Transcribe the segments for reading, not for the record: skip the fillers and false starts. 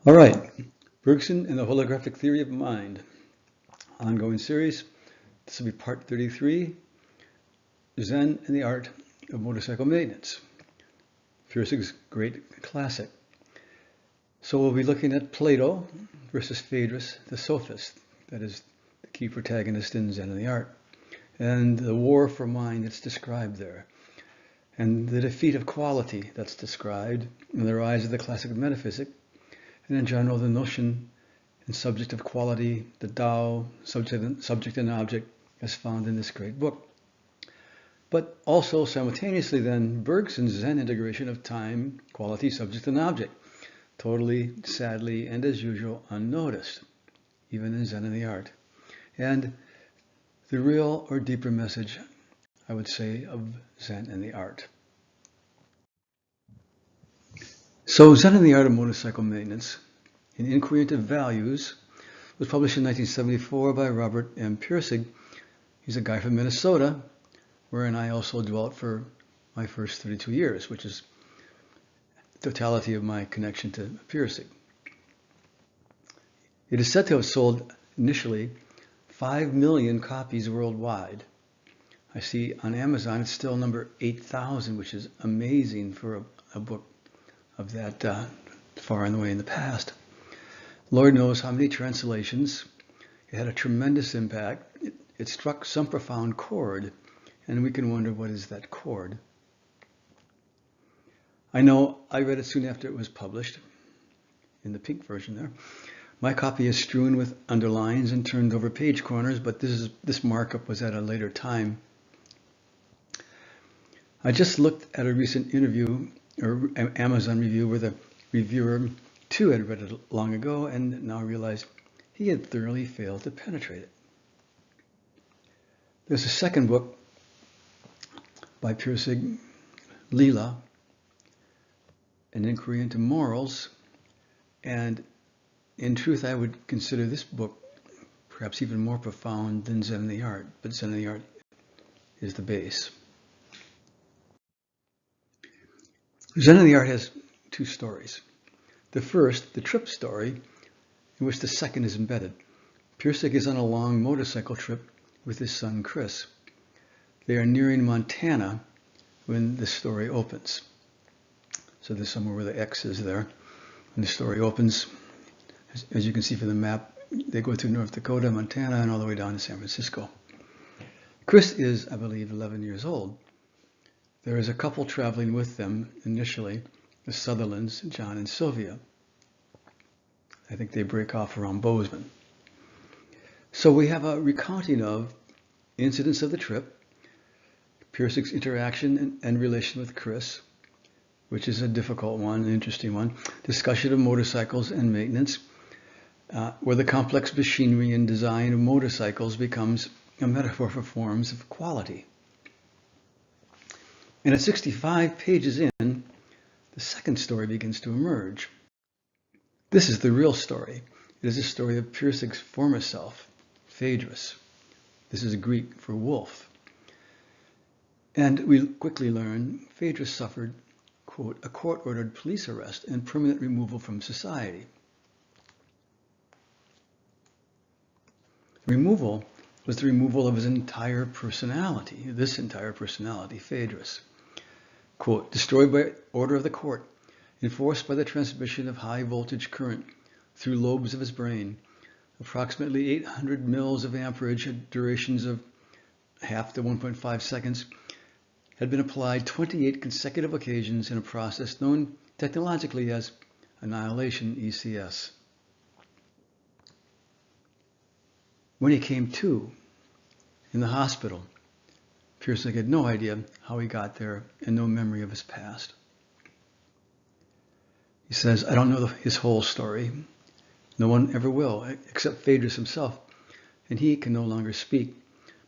All right, Bergson and the Holographic Theory of Mind. Ongoing series. This will be part 33, Zen and the Art of Motorcycle Maintenance. Pirsig's great classic. So we'll be looking at Plato versus Phaedrus, the sophist, that is the key protagonist in Zen and the Art, and the war for mind that's described there, and the defeat of quality that's described, and the rise of the classic metaphysic, and in general the notion and subject of quality, the Tao, subject and object, as found in this great book. But also simultaneously then Bergson's Zen integration of time, quality, subject and object, totally, sadly, and as usual, unnoticed, even in Zen and the Art. And the real or deeper message, I would say, of Zen and the Art. So Zen and the Art of Motorcycle Maintenance, an Inquiry into Values, was published in 1974 by Robert M. Pirsig. He's a guy from Minnesota, wherein I also dwelt for my first 32 years, which is the totality of my connection to Pirsig. It is said to have sold initially 5 million copies worldwide. I see on Amazon it's still number 8,000, which is amazing for a book of that far on the way in the past. Lord knows how many translations. It had a tremendous impact. It struck some profound chord, and we can wonder, what is that chord? I know I read it soon after it was published, in the pink version there. My copy is strewn with underlines and turned over page corners, but this markup was at a later time. I just looked at a recent interview or Amazon review where the reviewer too had read it long ago and now realized he had thoroughly failed to penetrate it. There's a second book by Pirsig, Lila, an inquiry into morals, and in truth I would consider this book perhaps even more profound than Zen and the Art, but Zen and the Art is the base. Zen and the Art has two stories. The first, the trip story, in which the second is embedded. Pirsig is on a long motorcycle trip with his son Chris. They are nearing Montana when the story opens. So there's somewhere where the X is there. When the story opens, as you can see from the map, they go through North Dakota, Montana, and all the way down to San Francisco. Chris is, I believe, 11 years old. There is a couple traveling with them initially, the Sutherlands, John and Sylvia. I think they break off around Bozeman. So we have a recounting of incidents of the trip, Pirsig's interaction and relation with Chris, which is a difficult one, an interesting one, discussion of motorcycles and maintenance, where the complex machinery and design of motorcycles becomes a metaphor for forms of quality. And at 65 pages in, the second story begins to emerge. This is the real story. It is a story of Pirsig's former self, Phaedrus. This is Greek for wolf. And we quickly learn Phaedrus suffered, quote, a court-ordered police arrest and permanent removal from society. Removal was the removal of his entire personality, this entire personality, Phaedrus. Quote, destroyed by order of the court, enforced by the transmission of high voltage current through lobes of his brain, approximately 800 mils of amperage at durations of half to 1.5 seconds, had been applied 28 consecutive occasions in a process known technologically as annihilation, ECS. When he came to in the hospital, Pirsig had no idea how he got there and no memory of his past. He says, I don't know his whole story. No one ever will, except Phaedrus himself, and he can no longer speak.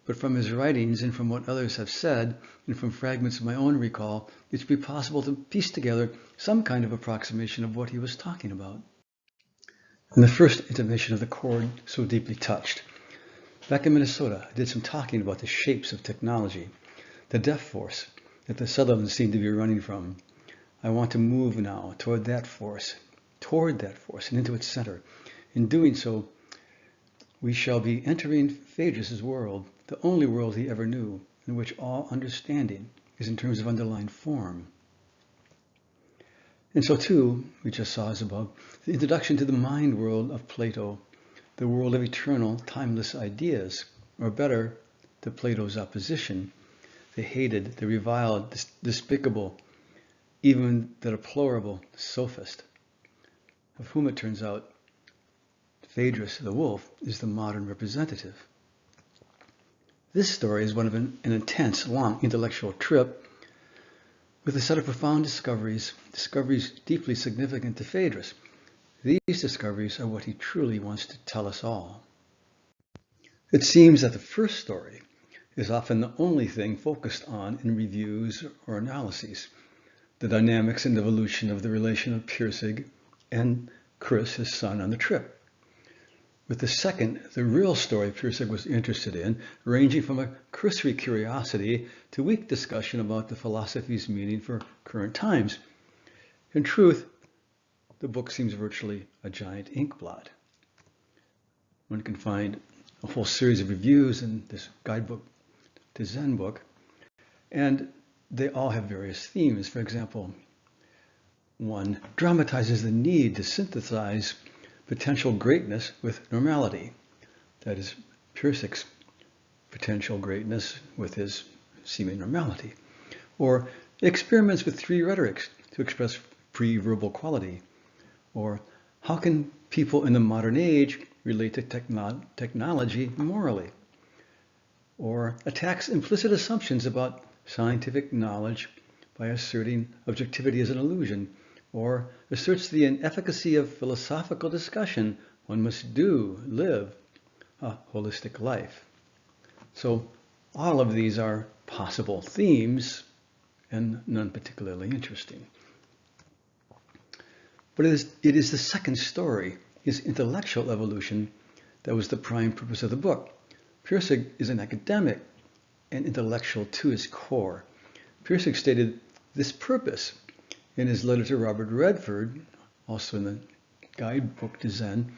But from his writings and from what others have said, and from fragments of my own recall, it should be possible to piece together some kind of approximation of what he was talking about. And the first intimation of the chord so deeply touched. Back in Minnesota, I did some talking about the shapes of technology, the death force that the Sutherlands seem to be running from. I want to move now toward that force, toward that force and into its center. In doing so, we shall be entering Phaedrus' world, the only world he ever knew, in which all understanding is in terms of underlying form. And so too, we just saw as above, the introduction to the mind world of Plato, the world of eternal, timeless ideas, or better, to Plato's opposition, the hated, the reviled, despicable, even the deplorable sophist, of whom it turns out Phaedrus the wolf is the modern representative. This story is one of an intense, long intellectual trip with a set of profound discoveries deeply significant to Phaedrus. These discoveries are what he truly wants to tell us all. It seems that the first story is often the only thing focused on in reviews or analyses, the dynamics and evolution of the relation of Pirsig and Chris, his son, on the trip. With the second, the real story Pirsig was interested in, ranging from a cursory curiosity to weak discussion about the philosophy's meaning for current times. In truth, the book seems virtually a giant ink blot. One can find a whole series of reviews in this guidebook to Zen book, and they all have various themes. For example, one dramatizes the need to synthesize potential greatness with normality. That is Pirsig's potential greatness with his seeming normality. Or experiments with three rhetorics to express pre-verbal quality. Or how can people in the modern age relate to technology morally? Or attacks implicit assumptions about scientific knowledge by asserting objectivity as an illusion, or asserts the inefficacy of philosophical discussion. One must live a holistic life. So all of these are possible themes and none particularly interesting. But it is the second story, his intellectual evolution, that was the prime purpose of the book. Pirsig is an academic and intellectual to his core. Pirsig stated this purpose in his letter to Robert Redford, also in the guidebook to Zen,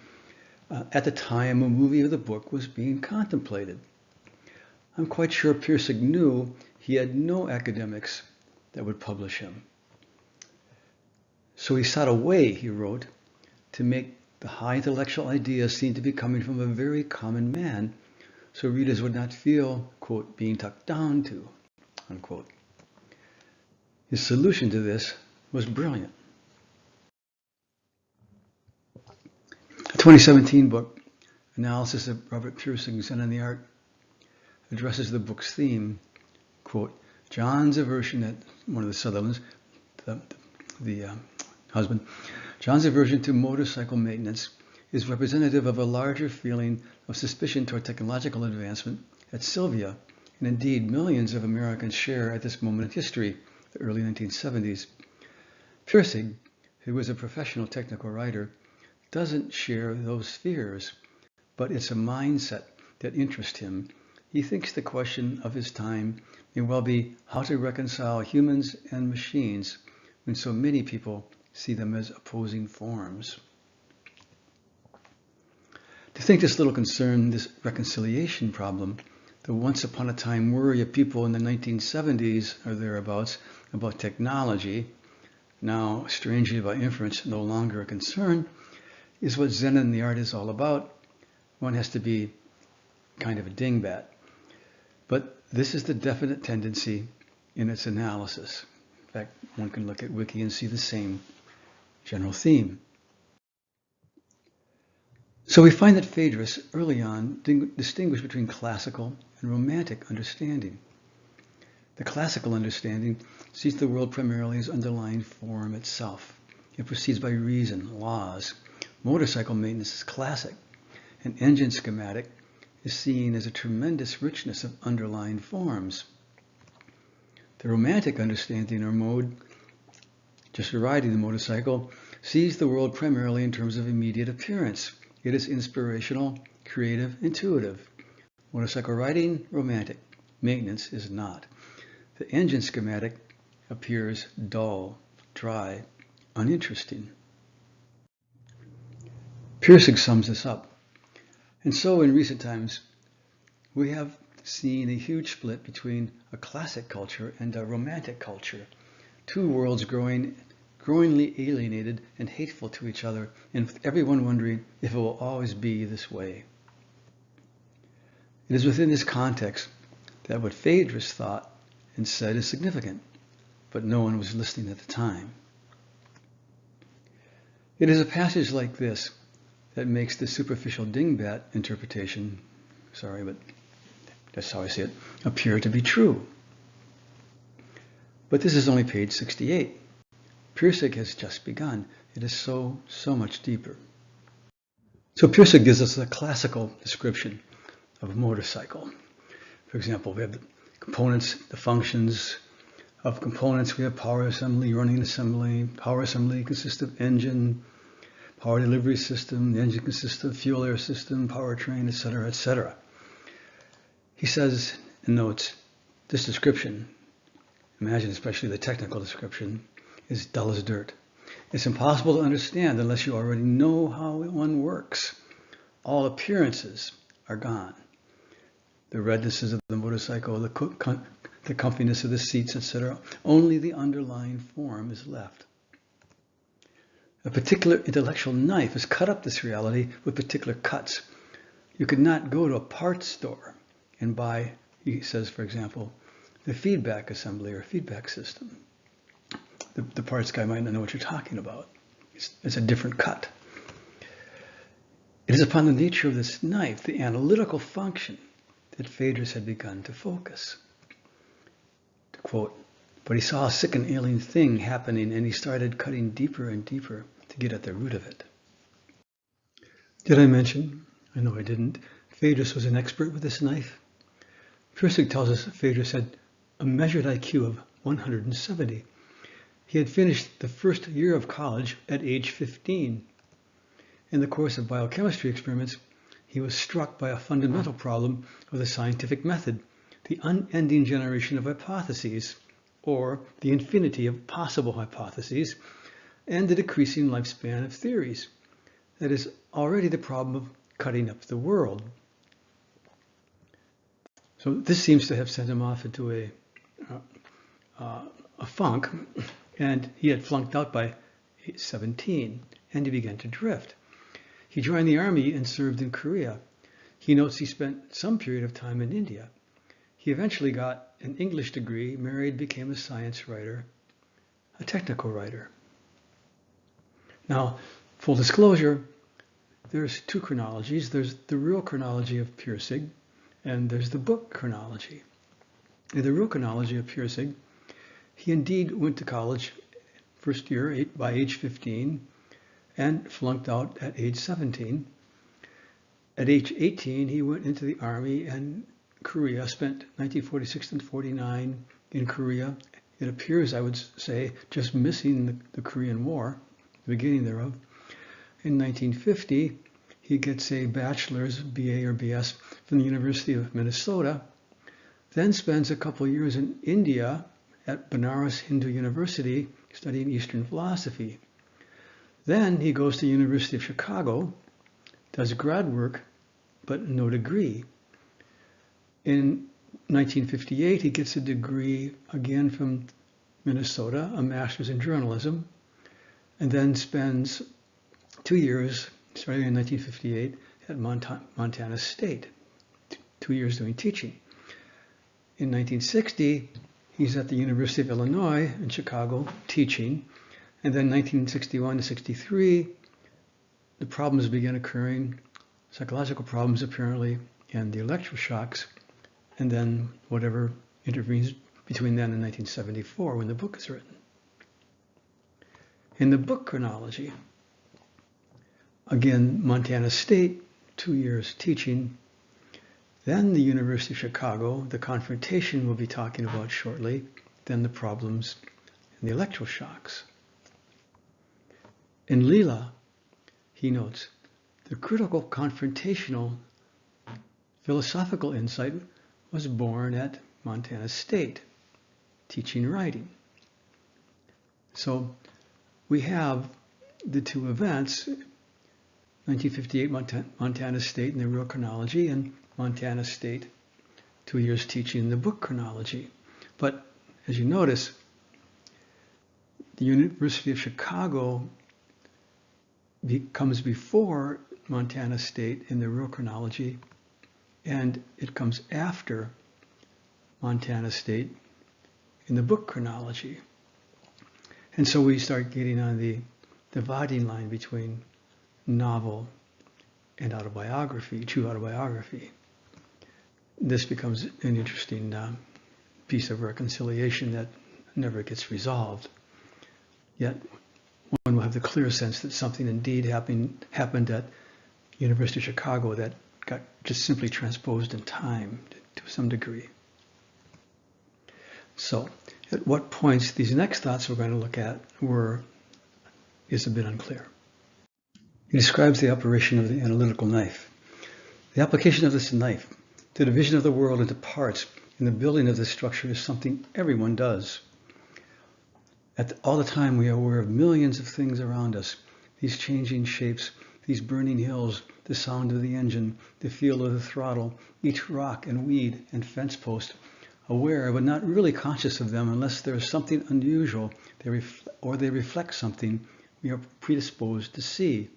at the time a movie of the book was being contemplated. I'm quite sure Pirsig knew he had no academics that would publish him. So he sought a way, he wrote, to make the high intellectual ideas seem to be coming from a very common man, so readers would not feel, quote, being talked down to, unquote. His solution to this was brilliant. A 2017 book, Analysis of Robert Pirsig's Zen and the Art, addresses the book's theme, quote, John's aversion at one of the Sutherlands, the husband, John's aversion to motorcycle maintenance is representative of a larger feeling of suspicion toward technological advancement at Sylvia, and indeed millions of Americans share at this moment in history, the early 1970s. Pirsig, who is a professional technical writer, doesn't share those fears, but it's a mindset that interests him. He thinks the question of his time may well be how to reconcile humans and machines when so many people see them as opposing forms. To think this little concern, this reconciliation problem, the once upon a time worry of people in the 1970s or thereabouts about technology, now strangely by inference no longer a concern, is what Zen and the Art is all about. One has to be kind of a dingbat. But this is the definite tendency in its analysis. In fact, one can look at Wiki and see the same general theme. So we find that Phaedrus early on distinguished between classical and romantic understanding. The classical understanding sees the world primarily as underlying form itself. It proceeds by reason, laws. Motorcycle maintenance is classic. An engine schematic is seen as a tremendous richness of underlying forms. The romantic understanding or mode, just riding the motorcycle, sees the world primarily in terms of immediate appearance. It is inspirational, creative, intuitive. Motorcycle riding, romantic. Maintenance is not. The engine schematic appears dull, dry, uninteresting. Pirsig sums this up. And so in recent times, we have seen a huge split between a classic culture and a romantic culture, two worlds growingly alienated and hateful to each other, and with everyone wondering if it will always be this way. It is within this context that what Phaedrus thought and said is significant, but no one was listening at the time. It is a passage like this that makes the superficial dingbat interpretation, sorry, but that's how I see it, appear to be true. But this is only page 68. Pirsig has just begun. It is so much deeper. So Pirsig gives us a classical description of a motorcycle. For example, we have the components, the functions of components. We have power assembly, running assembly. Power assembly consists of engine, power delivery system. The engine consists of fuel air system, powertrain, etc., etc. He says and notes, this description, imagine especially the technical description, is dull as dirt. It's impossible to understand unless you already know how one works. All appearances are gone. The rednesses of the motorcycle, the comfiness of the seats, etc. Only the underlying form is left. A particular intellectual knife has cut up this reality with particular cuts. You could not go to a parts store and buy, he says, for example, the feedback assembly or feedback system. The parts guy might not know what you're talking about. It's a different cut. It is upon the nature of this knife, the analytical function, that Phaedrus had begun to focus. To quote, but he saw a sick and alien thing happening, and he started cutting deeper and deeper to get at the root of it. Did I mention, I know I didn't, Phaedrus was an expert with this knife? Pirsig tells us that Phaedrus had a measured IQ of 170. He had finished the first year of college at age 15. In the course of biochemistry experiments, he was struck by a fundamental problem of the scientific method, the unending generation of hypotheses, or the infinity of possible hypotheses, and the decreasing lifespan of theories. That is already the problem of cutting up the world. So this seems to have sent him off into a funk, and he had flunked out by 17, and he began to drift. He joined the army and served in Korea. He notes he spent some period of time in India. He eventually got an English degree, married, became a science writer, a technical writer. Now, full disclosure, there's two chronologies. There's the real chronology of Pirsig, and there's the book chronology. In the real chronology of Pirsig, he indeed went to college first year by age 15 and flunked out at age 17. At age 18, he went into the army and Korea, spent 1946 and 49 in Korea. It appears, I would say, just missing the Korean War, the beginning thereof. In 1950, he gets a bachelor's, BA or BS, from the University of Minnesota, then spends a couple of years in India at Banaras Hindu University studying Eastern philosophy. Then he goes to the University of Chicago, does grad work, but no degree. In 1958, he gets a degree again from Minnesota, a master's in journalism, and then spends 2 years, starting in 1958, at Montana State, 2 years doing teaching. In 1960, he's at the University of Illinois in Chicago teaching, and then 1961 to 63, the problems began occurring, psychological problems apparently, and the electroshocks, and then whatever intervenes between then and 1974 when the book is written. In the book chronology, again, Montana State, 2 years teaching, then the University of Chicago, the confrontation we'll be talking about shortly, then the problems and the electroshocks. In Leela, he notes, the critical confrontational philosophical insight was born at Montana State, teaching writing. So we have the two events 1958 Montana State in the real chronology, and Montana State 2 years teaching the book Chronology. But as you notice, the University of Chicago comes before Montana State in the real chronology, and it comes after Montana State in the book Chronology. And so we start getting on the dividing line between novel and autobiography, true autobiography. This becomes an interesting piece of reconciliation that never gets resolved. Yet one will have the clear sense that something indeed happened at University of Chicago that got just simply transposed in time to some degree. So at what points these next thoughts we're going to look at is a bit unclear. He describes the operation of the analytical knife. The application of this knife, the division of the world into parts, and the building of this structure is something everyone does. All the time we are aware of millions of things around us, these changing shapes, these burning hills, the sound of the engine, the feel of the throttle, each rock and weed and fence post, aware but not really conscious of them unless there is something unusual or they reflect something we are predisposed to see.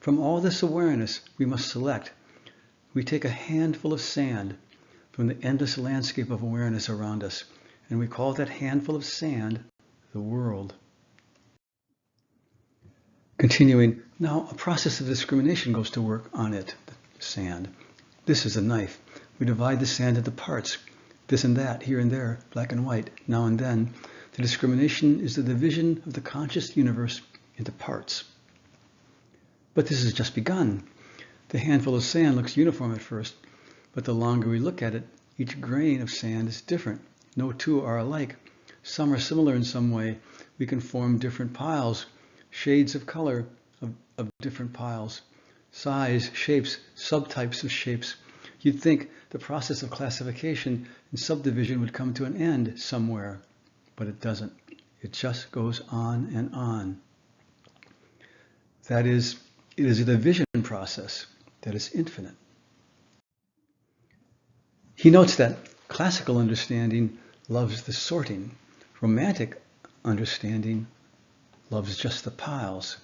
From all this awareness, we must select. We take a handful of sand from the endless landscape of awareness around us, and we call that handful of sand the world. Continuing, now a process of discrimination goes to work on it, the sand. This is a knife. We divide the sand into parts, this and that, here and there, black and white, now and then. The discrimination is the division of the conscious universe into parts. But this has just begun. The handful of sand looks uniform at first, but the longer we look at it, each grain of sand is different. No two are alike. Some are similar in some way. We can form different piles, shades of color of different piles, size, shapes, subtypes of shapes. You'd think the process of classification and subdivision would come to an end somewhere, but it doesn't. It just goes on and on. That is, it is a division process that is infinite. He notes that classical understanding loves the sorting. Romantic understanding loves just the piles.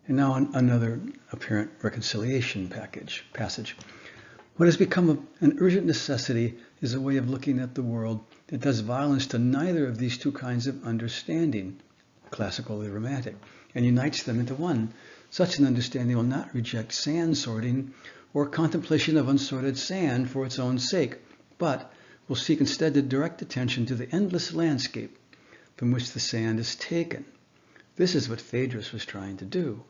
And now another apparent reconciliation passage. What has become an urgent necessity is a way of looking at the world that does violence to neither of these two kinds of understanding, classical or romantic, and unites them into one. Such an understanding will not reject sand sorting or contemplation of unsorted sand for its own sake, but will seek instead to direct attention to the endless landscape from which the sand is taken. This is what Phaedrus was trying to do.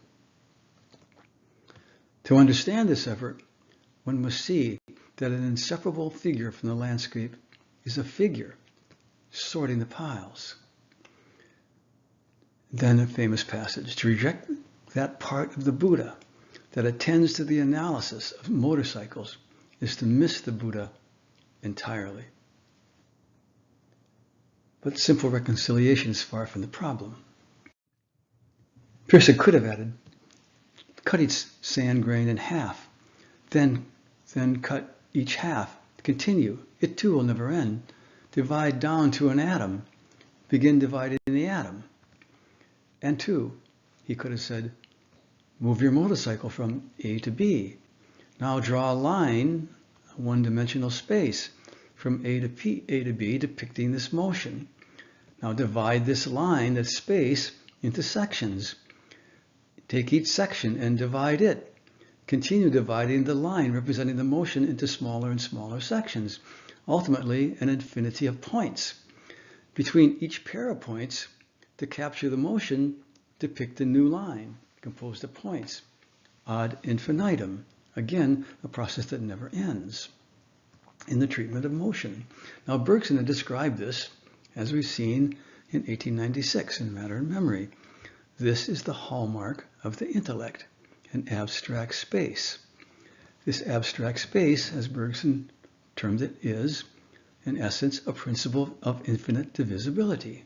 To understand this effort, one must see that an inseparable figure from the landscape is a figure sorting the piles. Then a famous passage, to reject that part of the Buddha that attends to the analysis of motorcycles is to miss the Buddha entirely. But simple reconciliation is far from the problem. Pirsig could have added, cut each sand grain in half, then cut each half, continue, it too will never end, divide down to an atom, begin dividing the atom. And two, he could have said, move your motorcycle from A to B. Now draw a line, a one-dimensional space, from A to B, depicting this motion. Now divide this line, that space, into sections. Take each section and divide it. Continue dividing the line representing the motion into smaller and smaller sections. Ultimately, an infinity of points. Between each pair of points, to capture the motion, depict a new line composed of points. Ad infinitum. Again, a process that never ends in the treatment of motion. Now, Bergson had described this, as we've seen in 1896 in Matter and Memory. This is the hallmark of the intellect, an abstract space. This abstract space, as Bergson termed it, is, in essence, a principle of infinite divisibility.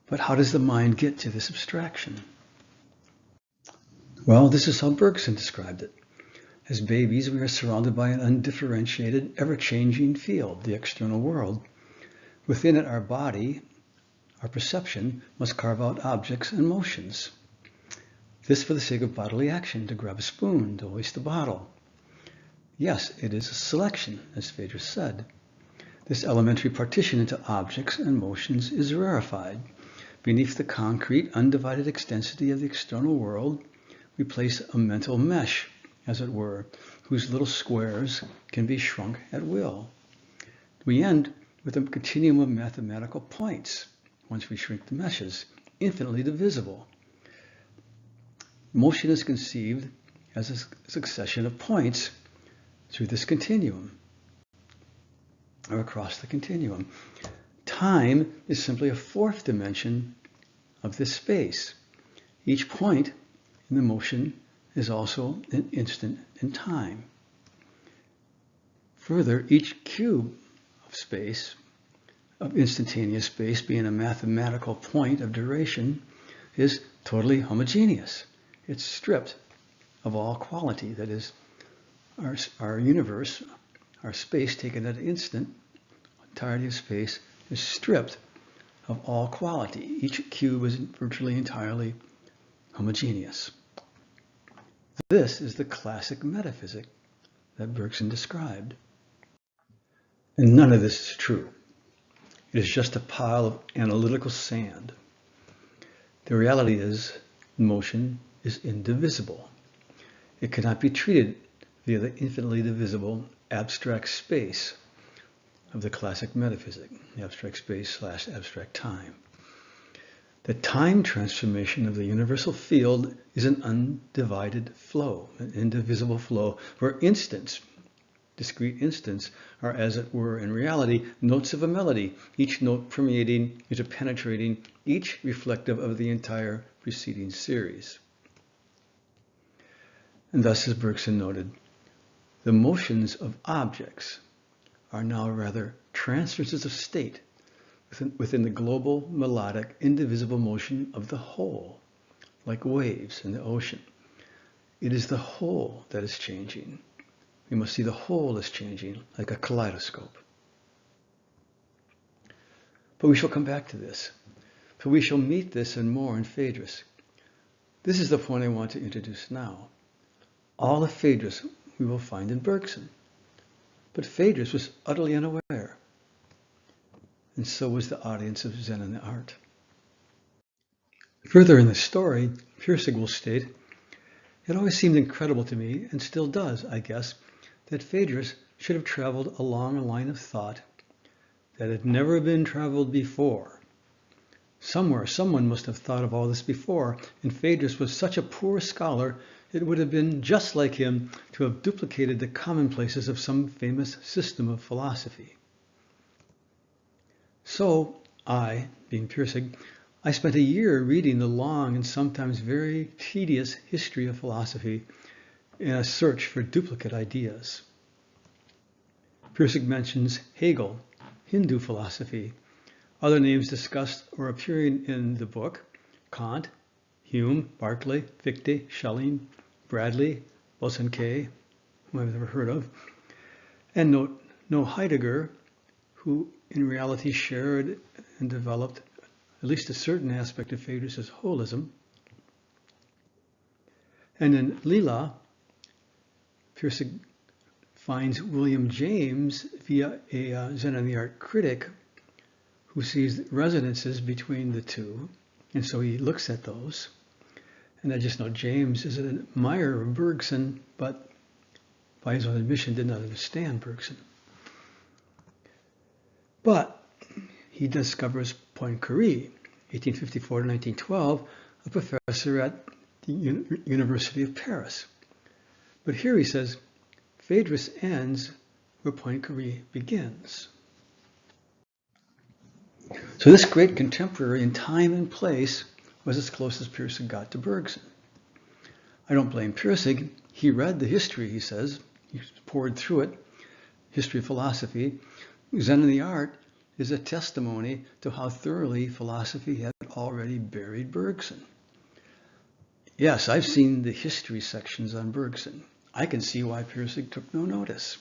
But how does the mind get to this abstraction? Well, this is how Bergson described it. As babies, we are surrounded by an undifferentiated, ever-changing field, the external world. Within it, our body, our perception, must carve out objects and motions. This for the sake of bodily action, to grab a spoon, to hoist a bottle. Yes, it is a selection, as Phaedrus said. This elementary partition into objects and motions is rarefied. Beneath the concrete, undivided extensity of the external world, we place a mental mesh, as it were, whose little squares can be shrunk at will. We end with a continuum of mathematical points, once we shrink the meshes, infinitely divisible. Motion is conceived as a succession of points through this continuum, or across the continuum. Time is simply a fourth dimension of this space. Each point in the motion is also an instant in time. Further, each cube of space, of instantaneous space, being a mathematical point of duration, is totally homogeneous. It's stripped of all quality. That is, our universe, our space taken at an instant, entirety of space, is stripped of all quality. Each cube is virtually entirely homogeneous. This is the classic metaphysic that Bergson described. And none of this is true. It is just a pile of analytical sand. The reality is, motion is indivisible. It cannot be treated via the infinitely divisible abstract space of the classic metaphysic, the abstract space / abstract time. The time transformation of the universal field is an undivided flow, an indivisible flow, where instants, discrete instants, are, as it were in reality, notes of a melody, each note permeating, interpenetrating, each reflective of the entire preceding series. And thus, as Bergson noted, the motions of objects are now rather transferences of state within the global, melodic, indivisible motion of the whole, like waves in the ocean. It is the whole that is changing. We must see the whole as changing, like a kaleidoscope. But we shall come back to this, for we shall meet this and more in Phaedrus. This is the point I want to introduce now. All of Phaedrus we will find in Bergson. But Phaedrus was utterly unaware, and so was the audience of Zen and the Art. Further in the story, Pirsig will state, "It always seemed incredible to me, and still does, I guess, that Phaedrus should have traveled along a line of thought that had never been traveled before. Somewhere, someone must have thought of all this before, and Phaedrus was such a poor scholar, it would have been just like him to have duplicated the commonplaces of some famous system of philosophy." So I, being Pirsig, I spent a year reading the long and sometimes very tedious history of philosophy in a search for duplicate ideas. Pirsig mentions Hegel, Hindu philosophy, other names discussed or appearing in the book, Kant, Hume, Berkeley, Fichte, Schelling, Bradley, Bosanquet, whom I've never heard of, and no Heidegger, who in reality shared and developed at least a certain aspect of Phaedrus' holism. And in Lila, Pirsig finds William James via a Zen and the Art critic who sees resonances between the two, and so he looks at those. And I just know James is an admirer of Bergson, but by his own admission did not understand Bergson. But he discovers Poincaré, 1854 to 1912, a professor at the University of Paris. But here he says, Phaedrus ends where Poincaré begins. So this great contemporary in time and place was as close as Pirsig got to Bergson. I don't blame Pirsig. He read the history, he says. He poured through it, history of philosophy. Zen and the Art is a testimony to how thoroughly philosophy had already buried Bergson. Yes, I've seen the history sections on Bergson. I can see why Pirsig took no notice.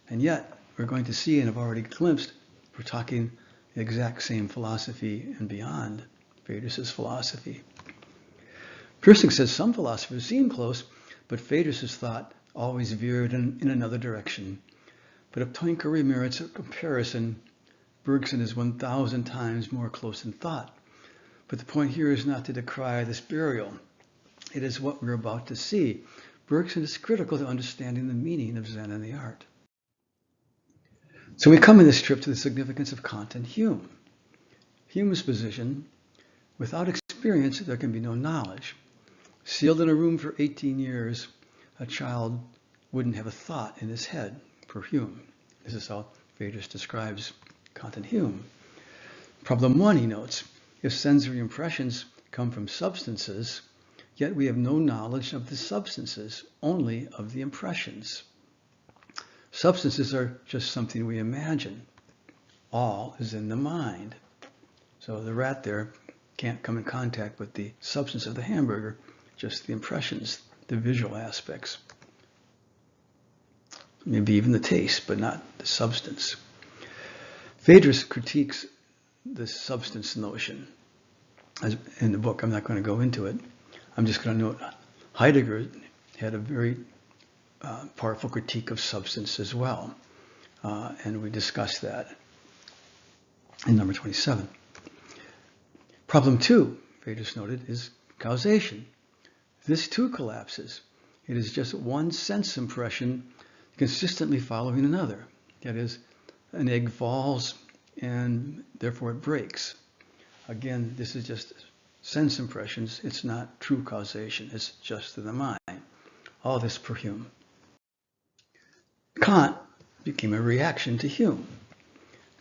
And yet, we're going to see, and have already glimpsed, we're talking the exact same philosophy and beyond Phaedrus' philosophy. Pirsig says some philosophers seem close, but Phaedrus' thought always veered in another direction. But if inquiry merits a comparison, Bergson is 1,000 times more close in thought. But the point here is not to decry this burial. It is what we're about to see. Bergson is critical to understanding the meaning of Zen and the art. So we come in this trip to the significance of Kant and Hume. Hume's position, without experience, there can be no knowledge. Sealed in a room for 18 years, a child wouldn't have a thought in his head, for Hume. This is how Phaedrus describes Kant and Hume. Problem 1, he notes, if sensory impressions come from substances, yet we have no knowledge of the substances, only of the impressions. Substances are just something we imagine. All is in the mind. So the rat there can't come in contact with the substance of the hamburger, just the impressions, the visual aspects. Maybe even the taste, but not the substance. Phaedrus critiques the substance notion. As in the book, I'm not going to go into it. I'm just going to note Heidegger had a very powerful critique of substance as well. And we discussed that in number 27. Problem 2, Phaedrus noted, is causation. This too collapses. It is just one sense impression consistently following another. That is, an egg falls and therefore it breaks. Again, this is just sense impressions. It's not true causation. It's just in the mind. All this per Hume. Kant became a reaction to Hume.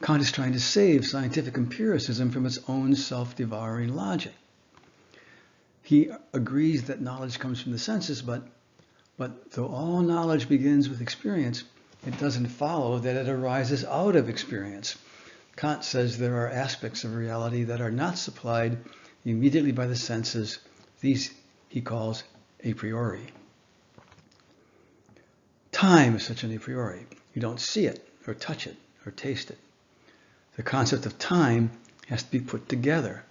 Kant is trying to save scientific empiricism from its own self-devouring logic. He agrees that knowledge comes from the senses, but though all knowledge begins with experience, it doesn't follow that it arises out of experience. Kant says there are aspects of reality that are not supplied immediately by the senses. These he calls a priori. Time is such an a priori. You don't see it, or touch it, or taste it. The concept of time has to be put together.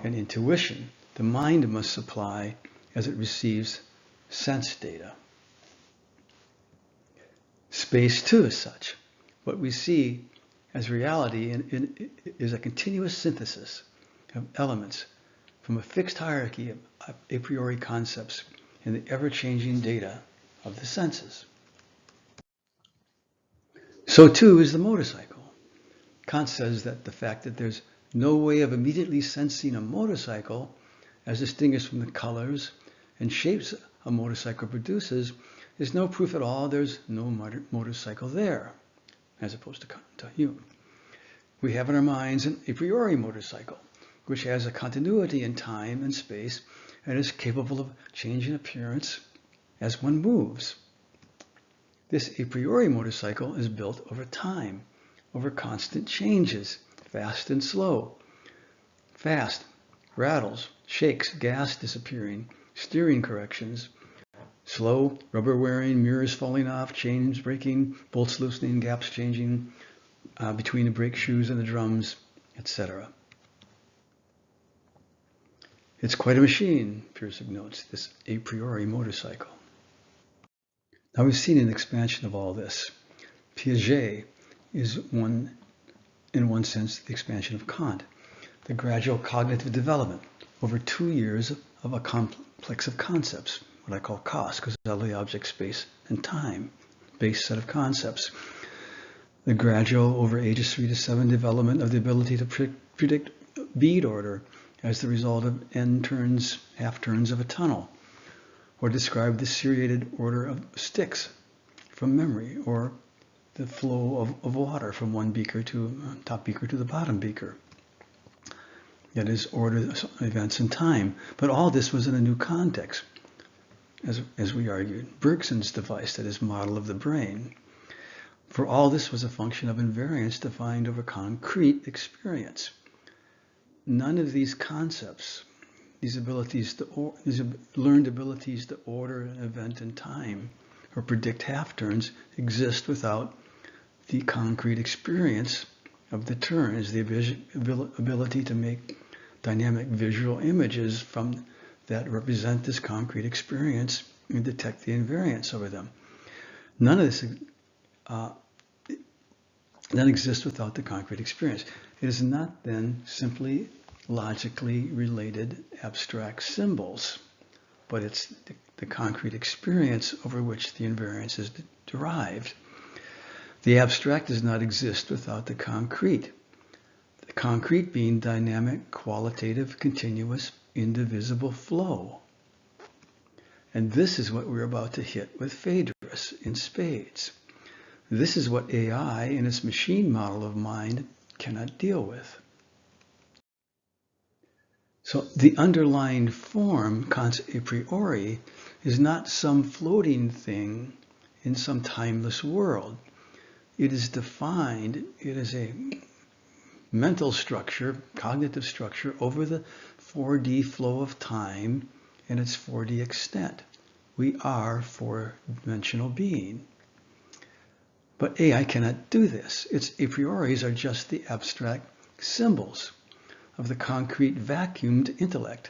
And intuition, the mind must supply as it receives sense data. Space, too, is such. What we see as reality is a continuous synthesis of elements from a fixed hierarchy of a priori concepts in the ever-changing data of the senses. So, too, is the motorcycle. Kant says that the fact that there's no way of immediately sensing a motorcycle, as distinguished from the colors and shapes a motorcycle produces, is no proof at all there's no motorcycle there, as opposed to Hume. We have in our minds an a priori motorcycle, which has a continuity in time and space and is capable of changing appearance as one moves. This a priori motorcycle is built over time, over constant changes, fast and slow. Fast, rattles, shakes, gas disappearing, steering corrections. Slow, rubber wearing, mirrors falling off, chains breaking, bolts loosening, gaps changing between the brake shoes and the drums, etc. It's quite a machine, Pirsig notes, this a priori motorcycle. Now we've seen an expansion of all this. Piaget is in one sense, the expansion of Kant, the gradual cognitive development over 2 years of a complex of concepts, what I call COS, causality, object, space, and time, based set of concepts. The gradual, over ages 3 to 7, development of the ability to predict beat order as the result of n-turns, half-turns of a tunnel, or describe the seriated order of sticks from memory, or the flow of water from one beaker to top beaker to the bottom beaker. That is, order events in time. But all this was in a new context, as we argued. Bergson's device, that is, model of the brain. For all this was a function of invariance defined over concrete experience. None of these concepts, these learned abilities to order an event in time or predict half-turns exist without the concrete experience of the turns, the ability to make dynamic visual images from that represent this concrete experience and detect the invariance over them. None of this then exists without the concrete experience. It is not then simply logically related abstract symbols, but it's the concrete experience over which the invariance is derived. The abstract does not exist without the concrete. The concrete being dynamic, qualitative, continuous, indivisible flow. And this is what we're about to hit with Phaedrus in spades. This is what AI in its machine model of mind cannot deal with. So the underlying form, a priori, is not some floating thing in some timeless world. It is defined, it is a mental structure, cognitive structure over the 4D flow of time and its 4D extent. We are four-dimensional being. But AI cannot do this. Its a prioris are just the abstract symbols of the concrete vacuumed intellect.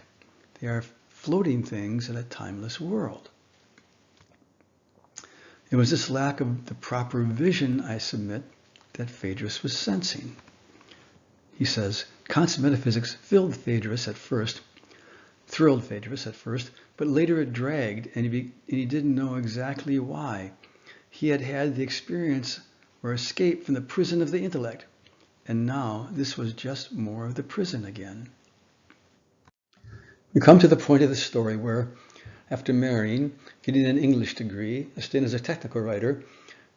They are floating things in a timeless world. It was this lack of the proper vision, I submit, that Phaedrus was sensing. He says, Kant's metaphysics thrilled Phaedrus at first, but later it dragged, and he didn't know exactly why. He had had the experience or escape from the prison of the intellect, and now this was just more of the prison again. We come to the point of the story where, after marrying, getting an English degree, a stint as a technical writer,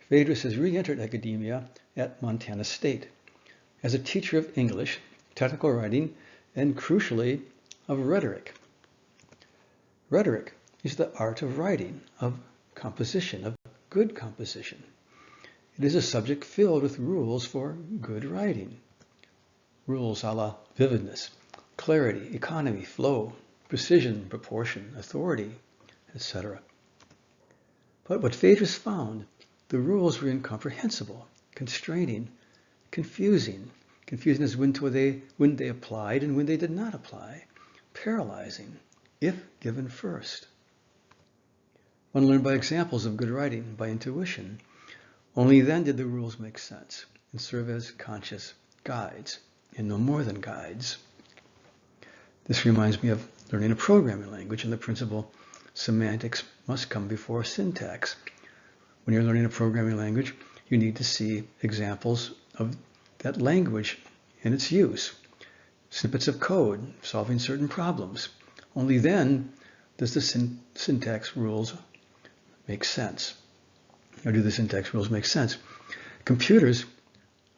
Phaedrus has re-entered academia at Montana State as a teacher of English, technical writing, and crucially, of rhetoric. Rhetoric is the art of writing, of composition, of good composition. It is a subject filled with rules for good writing. Rules a la vividness, clarity, economy, flow, precision, proportion, authority, etc. But what Phaedrus found, the rules were incomprehensible, constraining, confusing as when they applied and when they did not apply, paralyzing, if given first. One learned by examples of good writing, by intuition. Only then did the rules make sense and serve as conscious guides, and no more than guides. This reminds me of learning a programming language and the principle semantics must come before syntax. When you're learning a programming language, you need to see examples of that language in its use, snippets of code solving certain problems. Only then does the syntax rules make sense. Or do the syntax rules make sense? Computers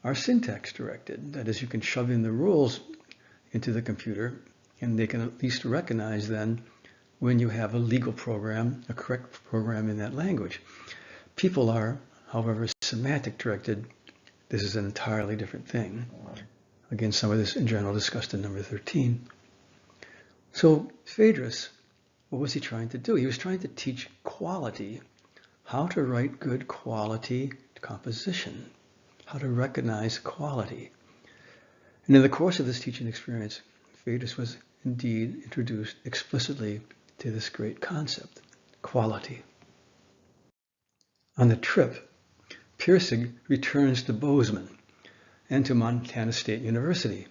are syntax directed. That is, you can shove in the rules into the computer and they can at least recognize then when you have a legal program, a correct program in that language. People are, however, semantic directed. This is an entirely different thing. Again, some of this in general discussed in number 13. So Phaedrus, what was he trying to do? He was trying to teach quality, how to write good quality composition, how to recognize quality. And in the course of this teaching experience, Phaedrus was indeed introduced explicitly to this great concept, quality. On the trip, Pirsig returns to Bozeman and to Montana State University.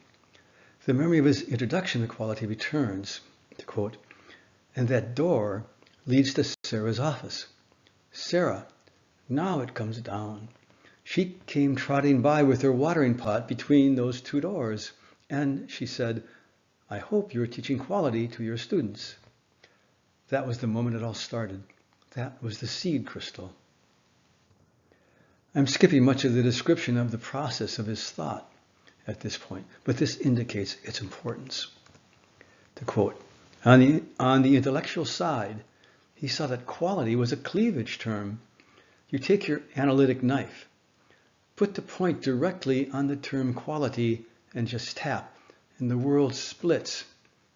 The memory of his introduction to quality returns, to quote, and that door leads to Sarah's office. Sarah, now it comes down. She came trotting by with her watering pot between those two doors, and she said, I hope you're teaching quality to your students. That was the moment it all started. That was the seed crystal. I'm skipping much of the description of the process of his thought at this point, but this indicates its importance. To quote, on the intellectual side, he saw that quality was a cleavage term. You take your analytic knife, put the point directly on the term quality and just tap, and the world splits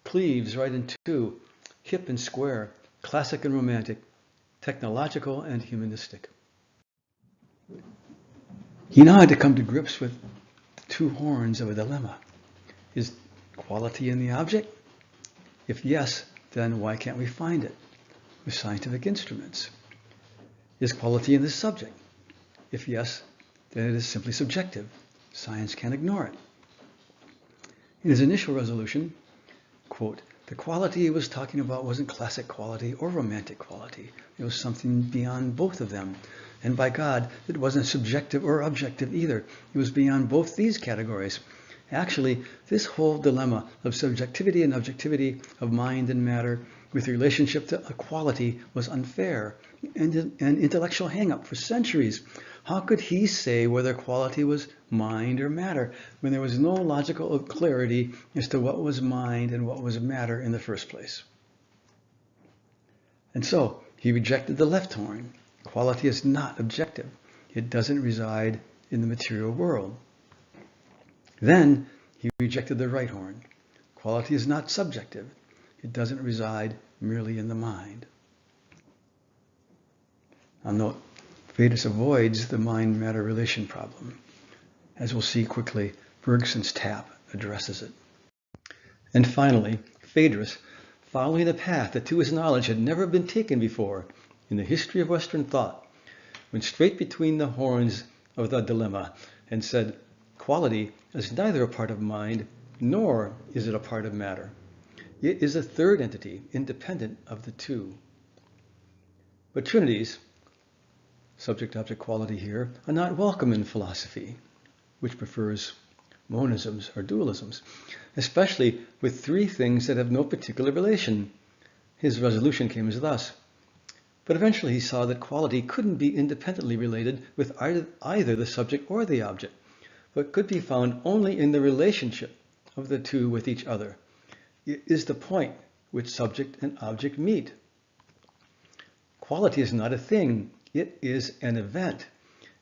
cleaves right in two, hip and square, classic and romantic, technological and humanistic. He now had to come to grips with two horns of a dilemma. Is quality in the object? If yes, then why can't we find it with scientific instruments? Is quality in the subject? If yes, then it is simply subjective. Science can't ignore it. In his initial resolution, quote, the quality he was talking about wasn't classic quality or romantic quality. It was something beyond both of them. And by God, it wasn't subjective or objective either. It was beyond both these categories. Actually, this whole dilemma of subjectivity and objectivity, of mind and matter, with relationship to a quality, was unfair and an intellectual hang-up for centuries. How could he say whether quality was mind or matter when there was no logical clarity as to what was mind and what was matter in the first place? And so he rejected the left horn. Quality is not objective. It doesn't reside in the material world. Then he rejected the right horn. Quality is not subjective. It doesn't reside merely in the mind. Now note, Phaedrus avoids the mind-matter relation problem. As we'll see quickly, Bergson's tap addresses it. And finally, Phaedrus, following a path that to his knowledge had never been taken before in the history of Western thought, went straight between the horns of the dilemma and said, quality is neither a part of mind, nor is it a part of matter. It is a third entity, independent of the two. But trinities, subject-object quality here, are not welcome in philosophy, which prefers monisms or dualisms, especially with three things that have no particular relation. His resolution came as thus. But eventually he saw that quality couldn't be independently related with either the subject or the object, but could be found only in the relationship of the two with each other. It is the point which subject and object meet. Quality is not a thing. It is an event.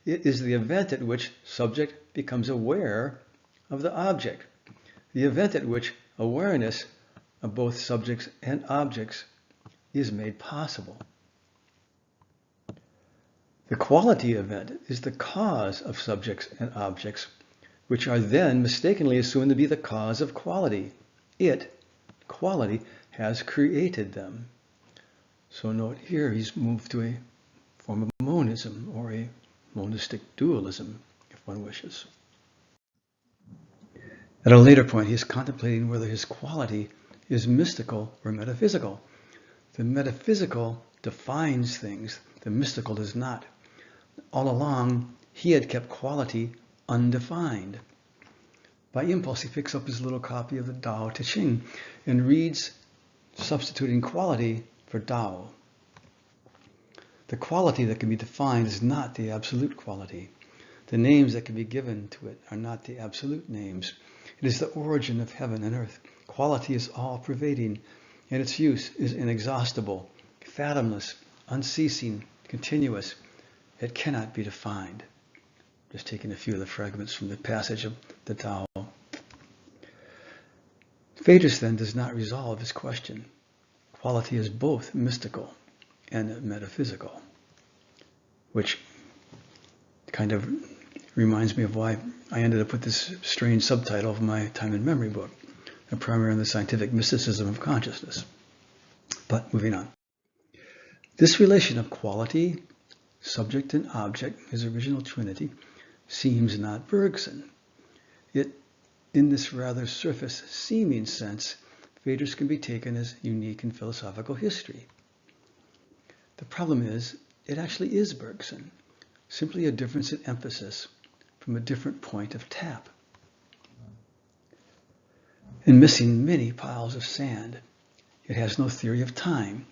It is the event at which subject becomes aware of the object. The event at which awareness of both subjects and objects is made possible. The quality event is the cause of subjects and objects, which are then mistakenly assumed to be the cause of quality. It, quality, has created them. So note here he's moved to a form of monism, or a monistic dualism, if one wishes. At a later point, he's contemplating whether his quality is mystical or metaphysical. The metaphysical defines things, the mystical does not. All along, he had kept quality undefined. By impulse, he picks up his little copy of the Tao Te Ching and reads, substituting quality for Tao. The quality that can be defined is not the absolute quality. The names that can be given to it are not the absolute names. It is the origin of heaven and earth. Quality is all-pervading, and its use is inexhaustible, fathomless, unceasing, continuous. It cannot be defined. Just taking a few of the fragments from the passage of the Tao. Phaedrus then does not resolve his question. Quality is both mystical and metaphysical, which kind of reminds me of why I ended up with this strange subtitle of my Time and Memory book, A Primer on the Scientific Mysticism of Consciousness. But moving on. This relation of quality, subject, and object, his original trinity, seems not Bergson. Yet, in this rather surface-seeming sense, Phaedrus can be taken as unique in philosophical history. The problem is, it actually is Bergson, simply a difference in emphasis from a different point of tap. And missing many piles of sand, it has no theory of time.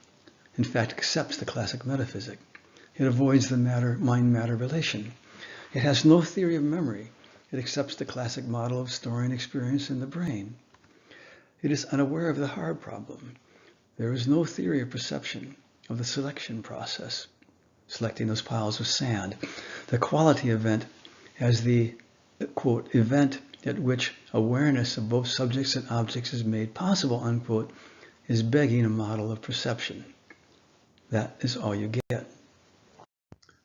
In fact, accepts the classic metaphysic. It avoids the mind-matter relation. It has no theory of memory. It accepts the classic model of storing experience in the brain. It is unaware of the hard problem. There is no theory of perception, of the selection process, selecting those piles of sand. The quality event as the, quote, event at which awareness of both subjects and objects is made possible, unquote, is begging a model of perception. That is all you get.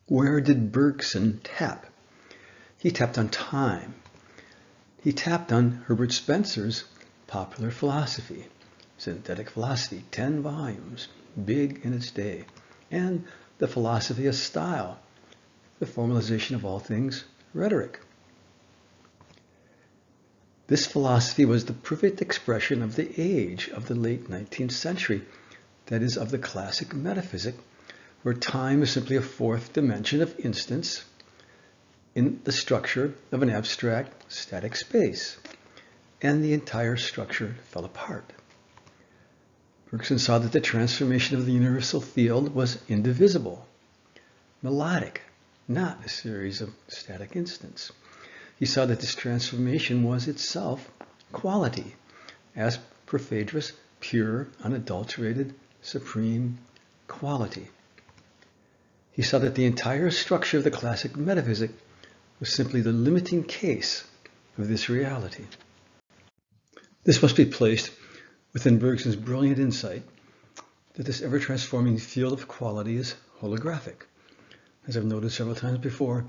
Where did Bergson tap? He tapped on time. He tapped on Herbert Spencer's Popular Philosophy, Synthetic Philosophy, 10 volumes, big in its day, and the Philosophy of Style, the formalization of all things, rhetoric. This philosophy was the perfect expression of the age of the late 19th century, that is, of the classic metaphysic, where time is simply a fourth dimension of instants in the structure of an abstract static space, and the entire structure fell apart. Bergson saw that the transformation of the universal field was indivisible, melodic, not a series of static instants. He saw that this transformation was itself quality, as per Phaedrus, pure, unadulterated, supreme quality. He saw that the entire structure of the classic metaphysic was simply the limiting case of this reality. This must be placed within Bergson's brilliant insight that this ever-transforming field of quality is holographic. As I've noted several times before,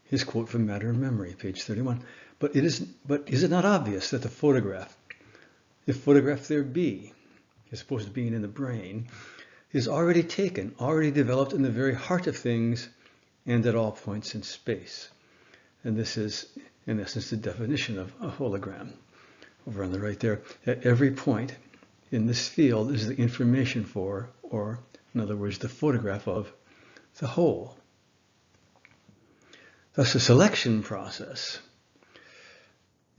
his quote from Matter and Memory, page 31. But is it not obvious that the photograph, if photograph there be, as opposed to being in the brain, is already taken, already developed in the very heart of things and at all points in space? And this is, in essence, the definition of a hologram. Over on the right there, at every point in this field is the information for, or in other words, the photograph of, the whole. Thus, the selection process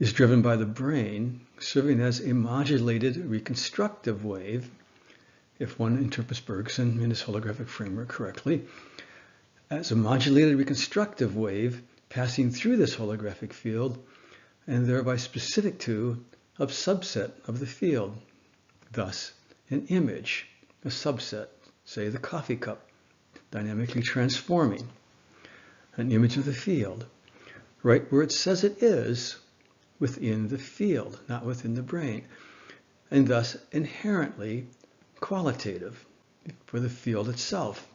is driven by the brain, serving as a modulated reconstructive wave, if one interprets Bergson in his holographic framework correctly, as a modulated reconstructive wave passing through this holographic field and thereby specific to a subset of the field. Thus, an image, a subset, say the coffee cup, dynamically transforming, an image of the field, right where it says it is, within the field, not within the brain, and thus inherently qualitative, for the field itself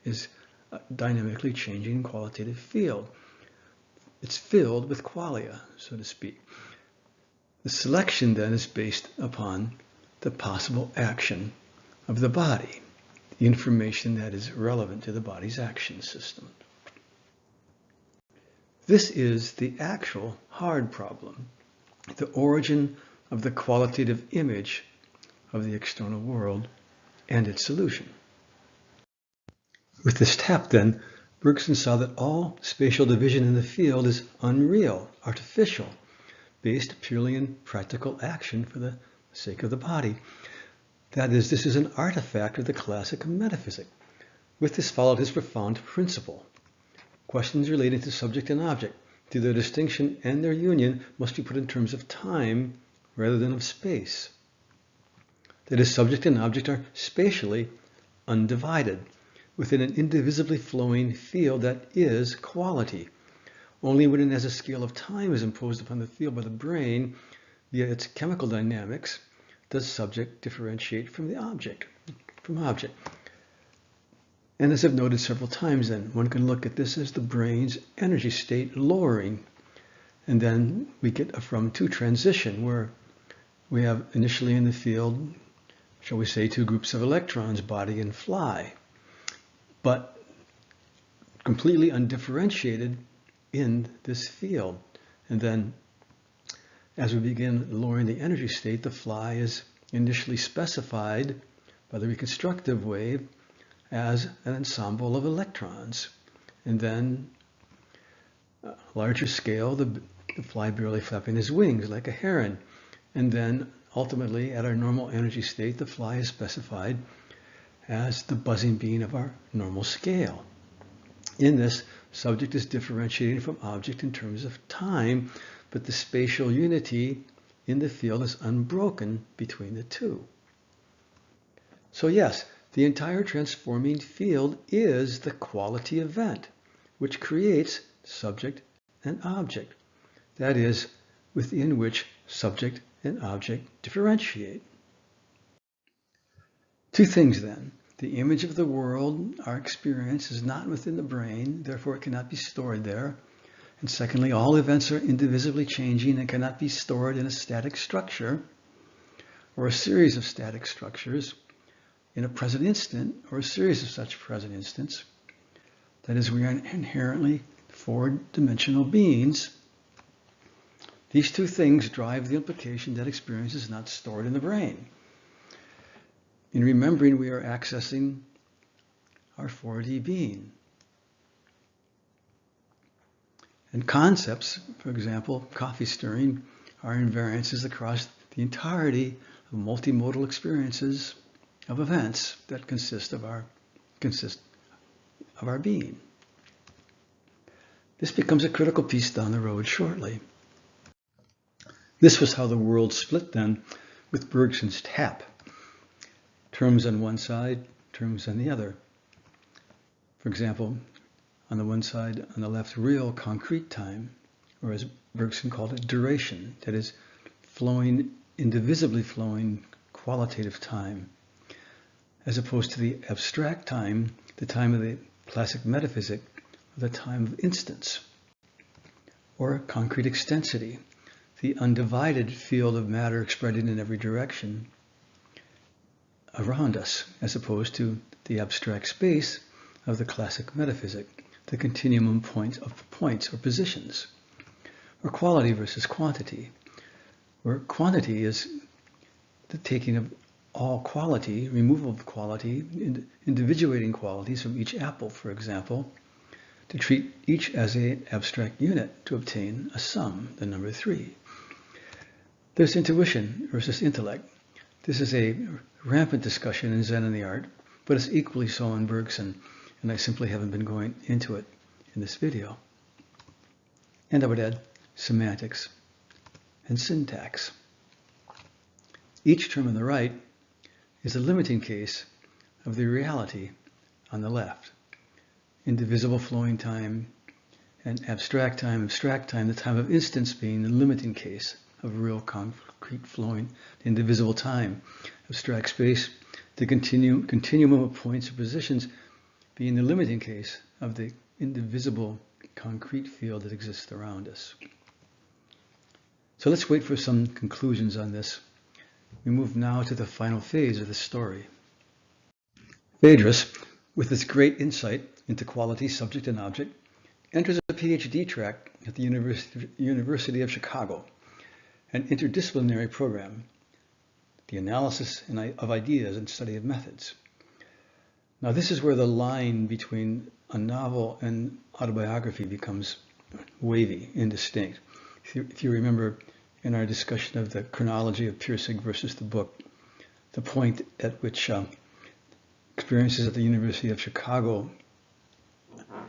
is a dynamically changing qualitative field. It's filled with qualia, so to speak. The selection then is based upon the possible action of the body, the information that is relevant to the body's action system. This is the actual hard problem, the origin of the qualitative image of the external world and its solution. With this tap, then, Bergson saw that all spatial division in the field is unreal, artificial, based purely in practical action for the sake of the body. That is, this is an artifact of the classic metaphysic. With this followed his profound principle. Questions relating to subject and object, to their distinction and their union, must be put in terms of time rather than of space. That is, subject and object are spatially undivided, within an indivisibly flowing field that is quality. Only when and as a scale of time is imposed upon the field by the brain via its chemical dynamics does subject differentiate from the object, And as I've noted several times, then one can look at this as the brain's energy state lowering, and then we get a from-to transition where we have initially in the field, shall we say, two groups of electrons, body and fly, but completely undifferentiated in this field. And then as we begin lowering the energy state, the fly is initially specified by the reconstructive wave as an ensemble of electrons. And then larger scale, the fly barely flapping his wings like a heron. And then ultimately at our normal energy state, the fly is specified as the buzzing being of our normal scale. In this, subject is differentiating from object in terms of time, but the spatial unity in the field is unbroken between the two. So yes, the entire transforming field is the quality event, which creates subject and object. That is, within which subject and object differentiate. Two things then. The image of the world, our experience, is not within the brain, therefore it cannot be stored there. And secondly, all events are indivisibly changing and cannot be stored in a static structure or a series of static structures in a present instant or a series of such present instants. That is, we are inherently four-dimensional beings. These two things drive the implication that experience is not stored in the brain. In remembering, we are accessing our 4D being. And concepts, for example, coffee stirring, are invariances across the entirety of multimodal experiences of events that consist of our being. This becomes a critical piece down the road shortly. This was how the world split then with Bergson's tap. Terms on one side, terms on the other. For example, on the one side, on the left, real concrete time, or as Bergson called it, duration, that is, flowing, indivisibly flowing qualitative time, as opposed to the abstract time, the time of the classic metaphysic, the time of instants, or concrete extensity, the undivided field of matter spreading in every direction around us, as opposed to the abstract space of the classic metaphysic, the continuum of points or positions, or quality versus quantity, where quantity is the taking of all quality, removal of quality, individuating qualities from each apple, for example, to treat each as an abstract unit to obtain a sum, the number 3. There's intuition versus intellect. This is a rampant discussion in Zen and the Art, but it's equally so in Bergson, and I simply haven't been going into it in this video. And I would add semantics and syntax. Each term on the right is a limiting case of the reality on the left. Indivisible flowing time and abstract time, the time of instance being the limiting case of real concrete flowing, the indivisible time, abstract space, the continuum of points or positions being the limiting case of the indivisible concrete field that exists around us. So let's wait for some conclusions on this. We move now to the final phase of the story. Phaedrus, with his great insight into quality, subject, and object, enters a PhD track at the University of Chicago, an interdisciplinary program, the analysis of ideas and study of methods. Now this is where the line between a novel and autobiography becomes wavy, indistinct. If you remember in our discussion of the chronology of Pirsig versus the book, the point at which experiences at the University of Chicago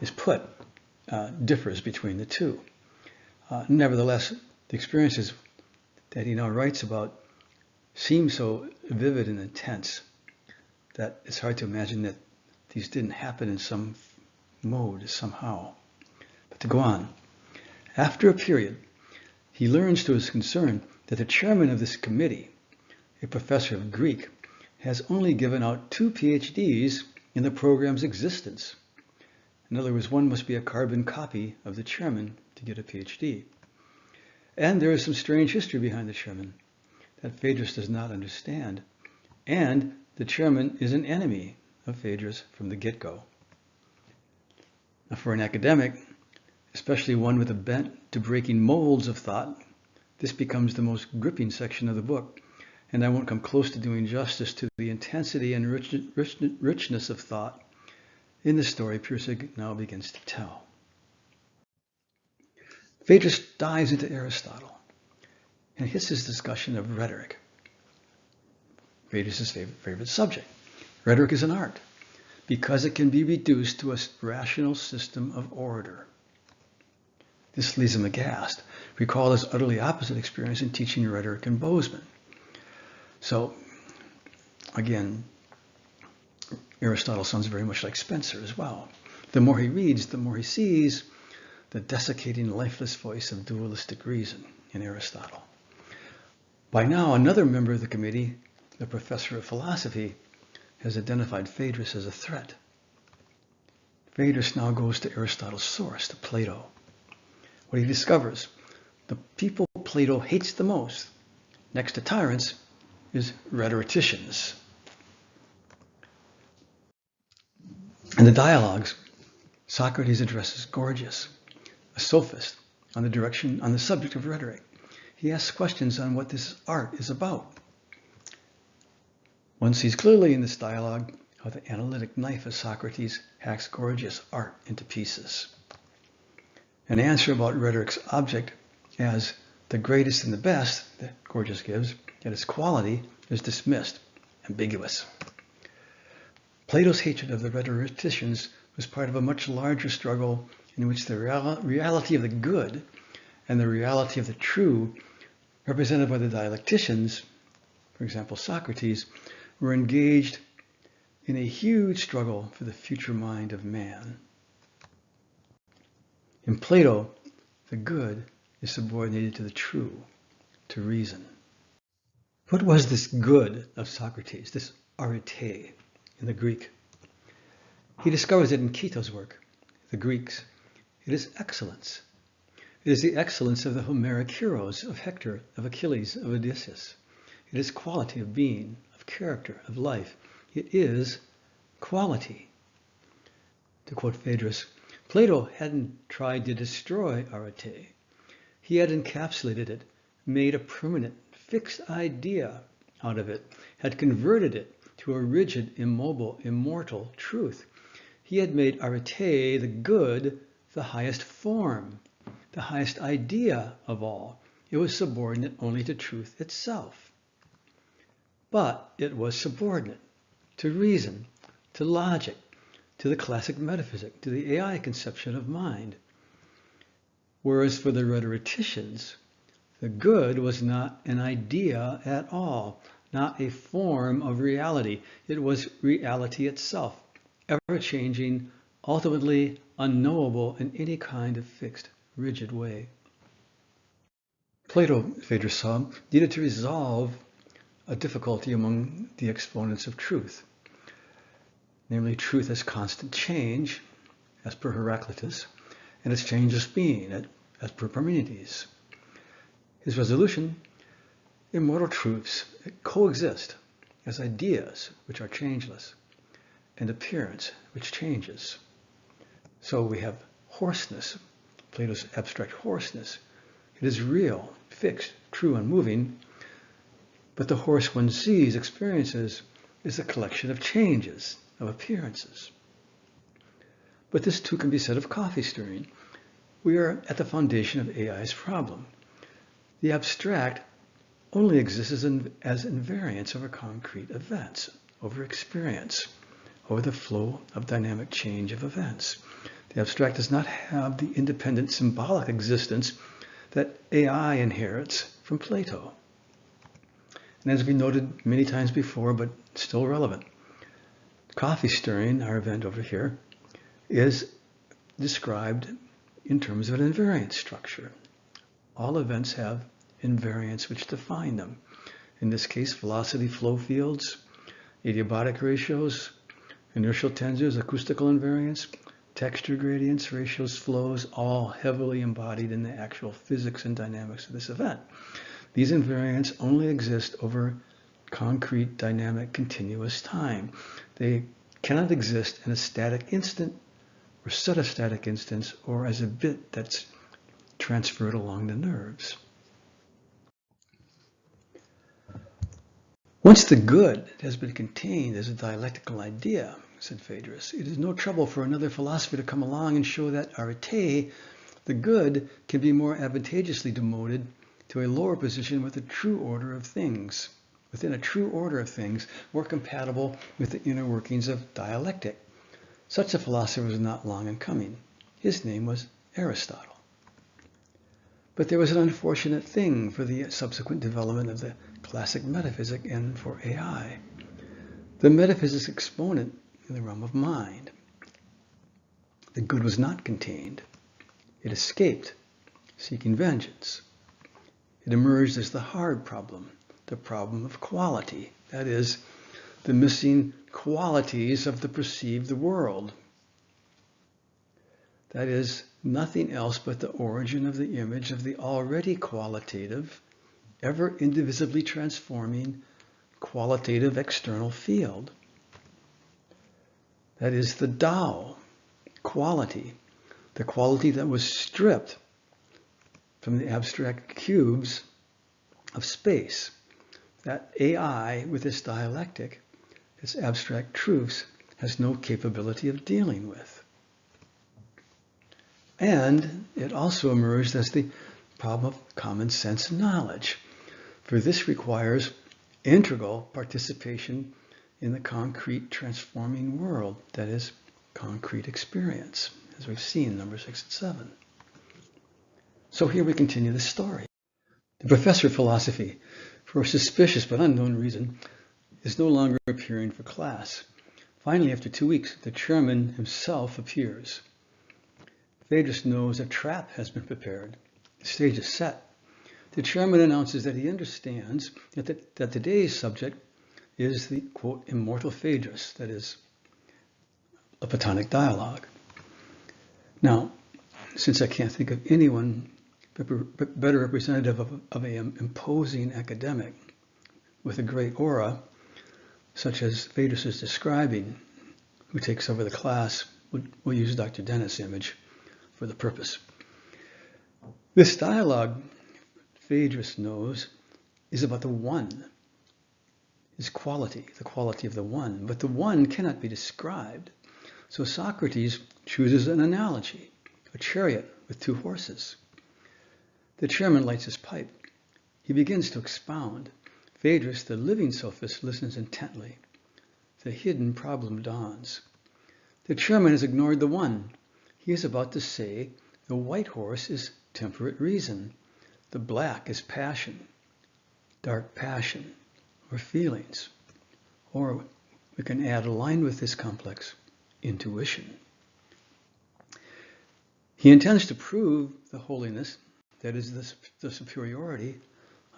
is put differs between the two. Nevertheless, the experiences that he now writes about seem so vivid and intense that it's hard to imagine that these didn't happen in some mode somehow. But to go on, after a period, he learns to his concern that the chairman of this committee, a professor of Greek, has only given out 2 PhDs in the program's existence. In other words, one must be a carbon copy of the chairman to get a PhD. And there is some strange history behind the chairman that Phaedrus does not understand. And the chairman is an enemy of Phaedrus from the get-go. Now, for an academic, especially one with a bent to breaking molds of thought, this becomes the most gripping section of the book, and I won't come close to doing justice to the intensity and richness of thought in the story Pirsig now begins to tell. Phaedrus dives into Aristotle and hits his discussion of rhetoric, Phaedrus' favorite subject. Rhetoric is an art because it can be reduced to a rational system of order. This leaves him aghast. Recall his utterly opposite experience in teaching rhetoric in Bozeman. So, again, Aristotle sounds very much like Spencer as well. The more he reads, the more he sees the desiccating, lifeless voice of dualistic reason. in Aristotle. By now, another member of the committee, the professor of philosophy, has identified Phaedrus as a threat. Phaedrus now goes to Aristotle's source, to Plato. What he discovers, the people Plato hates the most, next to tyrants, is rhetoricians. In the dialogues, Socrates addresses Gorgias, a sophist, on the subject of rhetoric. He asks questions on what this art is about. One sees clearly in this dialogue how the analytic knife of Socrates hacks Gorgias' art into pieces. An answer about rhetoric's object as the greatest and the best that Gorgias gives, and its quality, is dismissed, ambiguous. Plato's hatred of the rhetoricians was part of a much larger struggle in which the reality of the good and the reality of the true, represented by the dialecticians, for example Socrates, were engaged in a huge struggle for the future mind of man. In Plato, the good is subordinated to the true, to reason. What was this good of Socrates, this arete in the Greek? He discovers it in Cato's work, the Greeks. It is excellence. It is the excellence of the Homeric heroes, of Hector, of Achilles, of Odysseus. It is quality of being, of character, of life. It is quality. To quote Phaedrus, Plato hadn't tried to destroy arete. He had encapsulated it, made a permanent, fixed idea out of it, had converted it to a rigid, immobile, immortal truth. He had made arete, the good, the highest form, the highest idea of all. It was subordinate only to truth itself. But it was subordinate to reason, to logic, to the classic metaphysic, to the AI conception of mind. Whereas for the rhetoricians, the good was not an idea at all, not a form of reality. It was reality itself, ever-changing, ultimately unknowable in any kind of fixed, rigid way. Plato, Phaedrus saw, needed to resolve a difficulty among the exponents of truth, namely truth as constant change, as per Heraclitus, and its changeless being, as per Parmenides. His resolution: immortal truths coexist as ideas which are changeless, and appearance which changes. So we have hoarseness, Plato's abstract hoarseness. It is real, fixed, true, and moving, but the horse one sees, experiences, is a collection of changes, of appearances. But this too can be said of coffee stirring. We are at the foundation of AI's problem. The abstract only exists as invariance over concrete events, over experience, over the flow of dynamic change of events. The abstract does not have the independent symbolic existence that AI inherits from Plato. And as we noted many times before, but still relevant, coffee stirring, our event over here, is described in terms of an invariant structure. All events have invariants which define them. In this case, velocity flow fields, adiabatic ratios, inertial tensors, acoustical invariants, texture gradients, ratios, flows, all heavily embodied in the actual physics and dynamics of this event. These invariants only exist over concrete, dynamic, continuous time. They cannot exist in a static instant or set of static instants or as a bit that's transferred along the nerves. Once the good has been contained as a dialectical idea, said Phaedrus, it is no trouble for another philosopher to come along and show that arete, the good, can be more advantageously demoted to a lower position with a true order of things, within a true order of things, more compatible with the inner workings of dialectic. Such a philosopher was not long in coming. His name was Aristotle. But there was an unfortunate thing for the subsequent development of the classic metaphysic and for AI. The metaphysics exponent in the realm of mind. The good was not contained. It escaped, seeking vengeance. It emerged as the hard problem, the problem of quality. That is, the missing qualities of the perceived world. That is, nothing else but the origin of the image of the already qualitative, ever indivisibly transforming, qualitative external field. That is the Tao, quality, the quality that was stripped from the abstract cubes of space, that AI with its dialectic, its abstract truths, has no capability of dealing with. And it also emerged as the problem of common sense knowledge, for this requires integral participation in the concrete transforming world, that is, concrete experience, as we've seen, number 6 and 7. So here we continue the story. The professor of philosophy, for a suspicious but unknown reason, is no longer appearing for class. Finally, after 2 weeks, the chairman himself appears. Phaedrus knows a trap has been prepared. The stage is set. The chairman announces that he understands that today's subject is the, quote, immortal Phaedrus, that is, a Platonic dialogue. Now, since I can't think of anyone better representative of an imposing academic with a great aura, such as Phaedrus is describing, who takes over the class, we'll use Dr. Dennis' image for the purpose. This dialogue, Phaedrus knows, is about the one, his quality, the quality of the one. But the one cannot be described. So Socrates chooses an analogy, a chariot with 2 horses. The chairman lights his pipe. He begins to expound. Phaedrus, the living sophist, listens intently. The hidden problem dawns. The chairman has ignored the one. He is about to say the white horse is temperate reason. The black is passion, dark passion, or feelings. Or we can add a line with this complex, intuition. He intends to prove the holiness, that is the superiority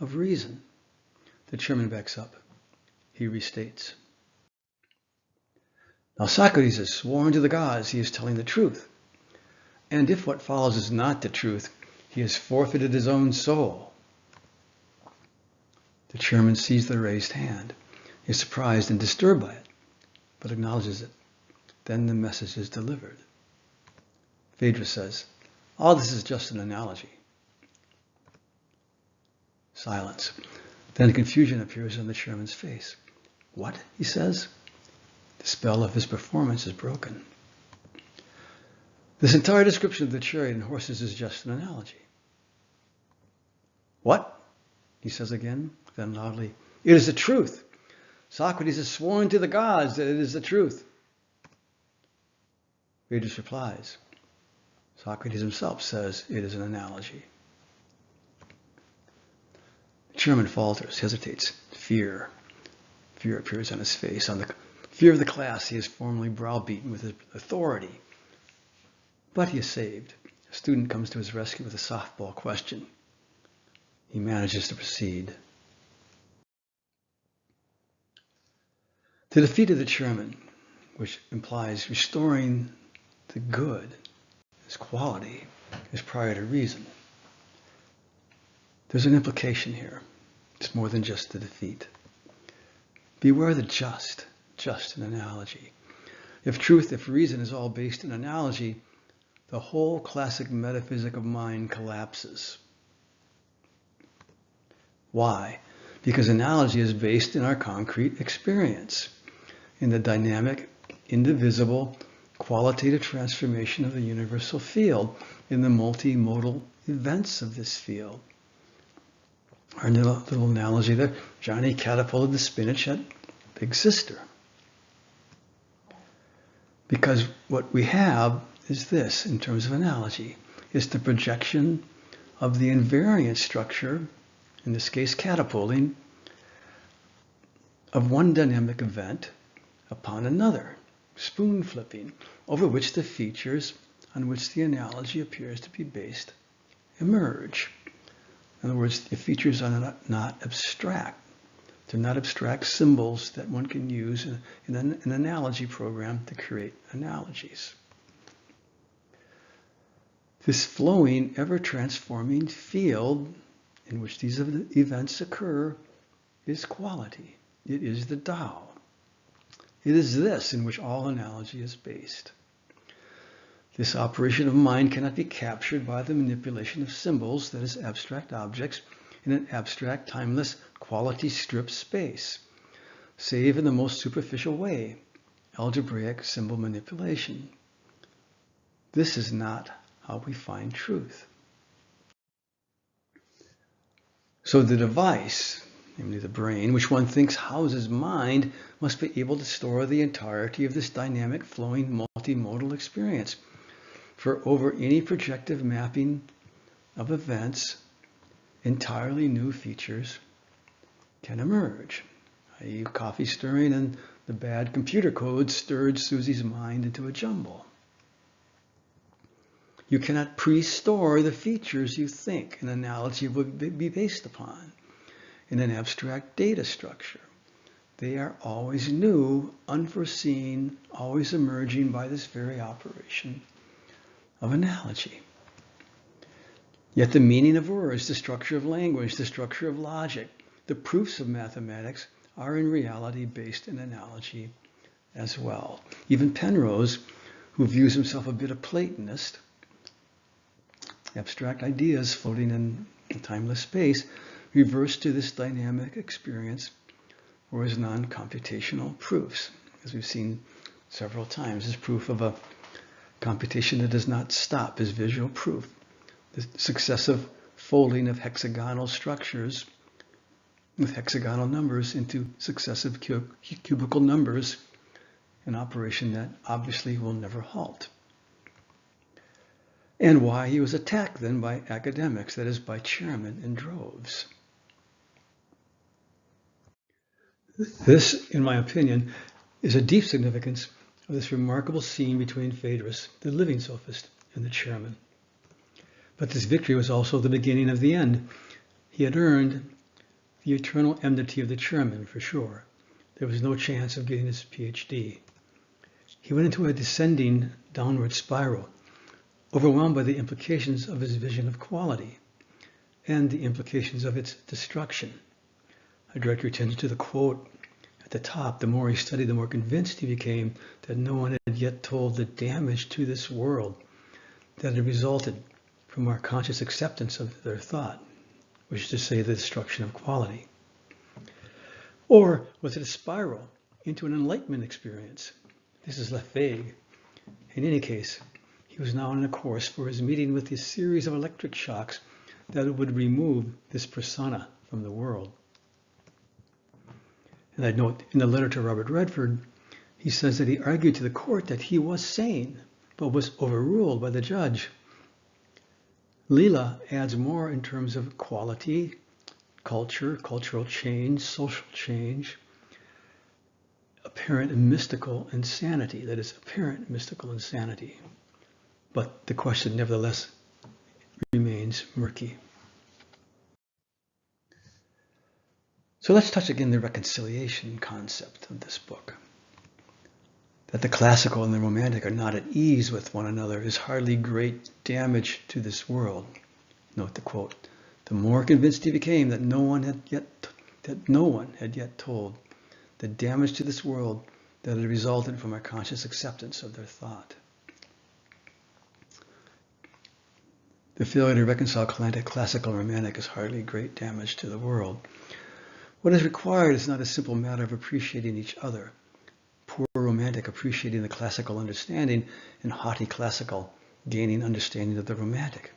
of reason. The chairman backs up. He restates. Now Socrates has sworn to the gods he is telling the truth. And if what follows is not the truth, he has forfeited his own soul. The chairman sees the raised hand. He is surprised and disturbed by it, but acknowledges it. Then the message is delivered. Phaedrus says, all this is just an analogy. Silence. Then confusion appears on the chairman's face. What? He says. The spell of his performance is broken. This entire description of the chariot and horses is just an analogy. What? He says again, then loudly. It is the truth. Socrates has sworn to the gods that it is the truth. Phaedrus replies. Socrates himself says it is an analogy. The chairman falters, hesitates. Fear. Fear appears on his face. On the fear of the class, he is formally browbeaten with his authority. But he is saved. A student comes to his rescue with a softball question. He manages to proceed. The defeat of the chairman, which implies restoring the good, his quality, is prior to reason. There's an implication here. It's more than just the defeat. Beware the just an analogy. If reason is all based in analogy, the whole classic metaphysic of mind collapses. Why? Because analogy is based in our concrete experience, in the dynamic, indivisible, qualitative transformation of the universal field, in the multimodal events of this field. Our little analogy there, Johnny catapulted the spinach at Big Sister. Because what we have is this, in terms of analogy, is the projection of the invariant structure, in this case catapulting, of one dynamic event upon another, spoon flipping, over which the features on which the analogy appears to be based emerge. In other words, the features are not abstract. They're not abstract symbols that one can use in an analogy program to create analogies. This flowing, ever-transforming field in which these events occur is quality. It is the Tao. It is this in which all analogy is based. This operation of mind cannot be captured by the manipulation of symbols, that is, abstract objects, in an abstract, timeless, quality-stripped space, save in the most superficial way, algebraic symbol manipulation. This is not how we find truth. So the device, namely the brain, which one thinks houses mind, must be able to store the entirety of this dynamic, flowing, multimodal experience. For over any projective mapping of events, entirely new features can emerge. i.e., coffee stirring and the bad computer code stirred Susie's mind into a jumble. You cannot pre-store the features you think an analogy would be based upon in an abstract data structure. They are always new, unforeseen, always emerging by this very operation of analogy. Yet the meaning of words, the structure of language, the structure of logic, the proofs of mathematics are in reality based in analogy as well. Even Penrose, who views himself a bit of Platonist, abstract ideas floating in timeless space, reverse to this dynamic experience or as non-computational proofs, as we've seen several times. As proof of a computation that does not stop is visual proof. The successive folding of hexagonal structures with hexagonal numbers into successive cubical numbers, an operation that obviously will never halt. And why he was attacked then by academics, that is, by chairmen in droves. This, in my opinion, is a deep significance of this remarkable scene between Phaedrus, the living sophist, and the chairman. But this victory was also the beginning of the end. He had earned the eternal enmity of the chairman, for sure. There was no chance of getting his PhD. He went into a descending downward spiral, overwhelmed by the implications of his vision of quality and the implications of its destruction. I direct your attention to the quote at the top. The more he studied, the more convinced he became that no one had yet told the damage to this world that had resulted from our conscious acceptance of their thought, which is to say the destruction of quality. Or was it a spiral into an enlightenment experience? This is left vague. In any case, he was now on a course for his meeting with a series of electric shocks that would remove this persona from the world. And I'd note in the letter to Robert Redford, he says that he argued to the court that he was sane, but was overruled by the judge. Leela adds more in terms of quality, culture, cultural change, social change, apparent and mystical insanity, that is, apparent mystical insanity. But the question nevertheless remains murky. So let's touch again the reconciliation concept of this book. That the classical and the romantic are not at ease with one another is hardly great damage to this world. Note the quote. The more convinced he became that no one had yet told the damage to this world that had resulted from our conscious acceptance of their thought. The failure to reconcile classical and romantic is hardly great damage to the world. What is required is not a simple matter of appreciating each other. Poor romantic appreciating the classical understanding, and haughty classical gaining understanding of the romantic.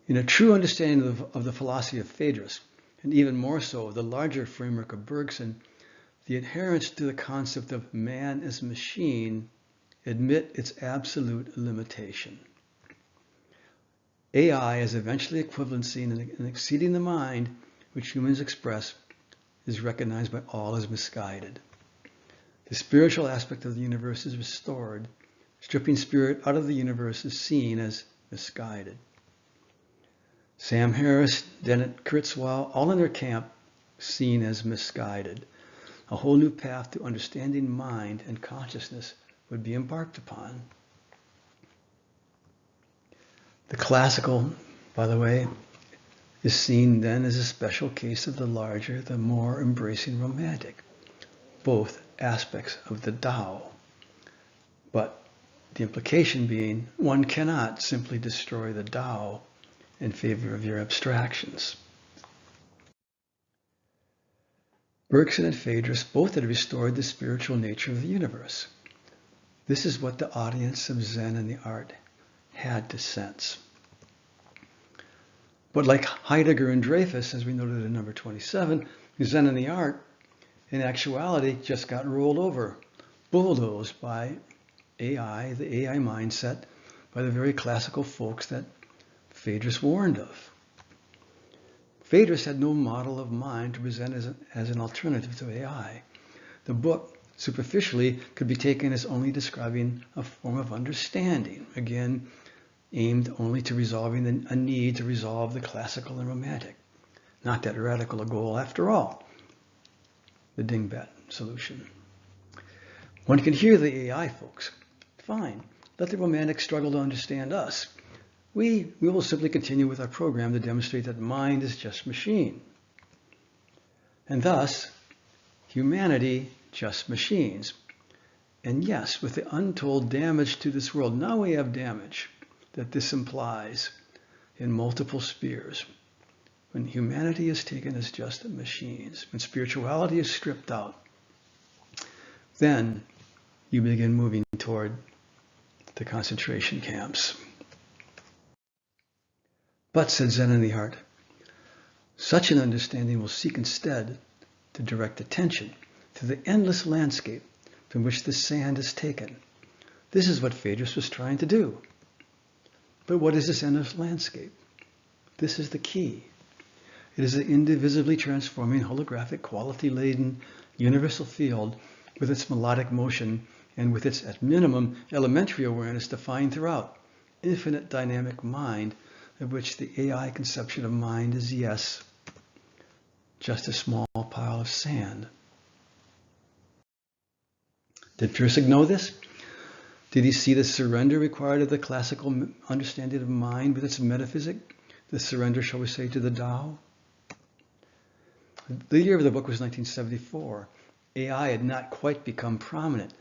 In a true understanding of the philosophy of Phaedrus, and even more so of the larger framework of Bergson, the adherence to the concept of man as machine admit its absolute limitation. AI as eventually equivalency and exceeding the mind, which humans express, is recognized by all as misguided. The spiritual aspect of the universe is restored. Stripping spirit out of the universe is seen as misguided. Sam Harris, Dennett Kurzweil, all in their camp, seen as misguided. A whole new path to understanding mind and consciousness would be embarked upon. The classical, by the way, is seen then as a special case of the larger, the more embracing romantic, both aspects of the Tao. But the implication being, one cannot simply destroy the Tao in favor of your abstractions. Bergson and Phaedrus both had restored the spiritual nature of the universe. This is what the audience of Zen and the art had to sense. But like Heidegger and Dreyfus, as we noted in number 27, Zen and the art, in actuality, just got rolled over, bulldozed by AI, the AI mindset, by the very classical folks that Phaedrus warned of. Phaedrus had no model of mind to present as an alternative to AI. The book, superficially, could be taken as only describing a form of understanding, again, aimed only to resolving a need to resolve the classical and romantic. Not that radical a goal after all, the dingbat solution. One can hear the AI folks. Fine, let the romantic struggle to understand us. We will simply continue with our program to demonstrate that mind is just machine. And thus, humanity, just machines. And yes, with the untold damage to this world, now we have damage that this implies in multiple spheres. When humanity is taken as just machines, when spirituality is stripped out, then you begin moving toward the concentration camps. But, said Zen in the Art, such an understanding will seek instead to direct attention to the endless landscape from which the sand is taken. This is what Phaedrus was trying to do. But what is this endless landscape? This is the key. It is an indivisibly transforming, holographic, quality-laden, universal field with its melodic motion and with its, at minimum, elementary awareness defined throughout, infinite dynamic mind, of which the AI conception of mind is, yes, just a small pile of sand. Did Pirsig know this? Did he see the surrender required of the classical understanding of mind with its metaphysic? The surrender, shall we say, to the Tao? The year of the book was 1974. AI had not quite become prominent.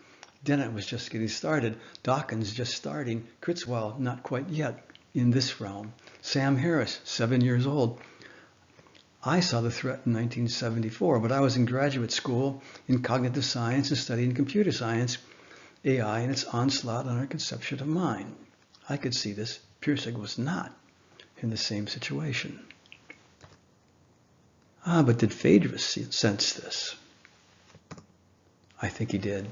Dennett was just getting started. Dawkins just starting. Kurzweil not quite yet in this realm. Sam Harris, 7 years old. I saw the threat in 1974, but I was in graduate school in cognitive science and studying computer science, AI and its onslaught on our conception of mind. I could see this. Pirsig was not in the same situation. But did Phaedrus sense this? I think he did.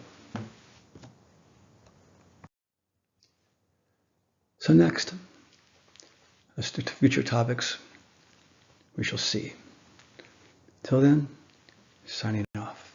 So next, as to future topics, we shall see. Till then, signing off.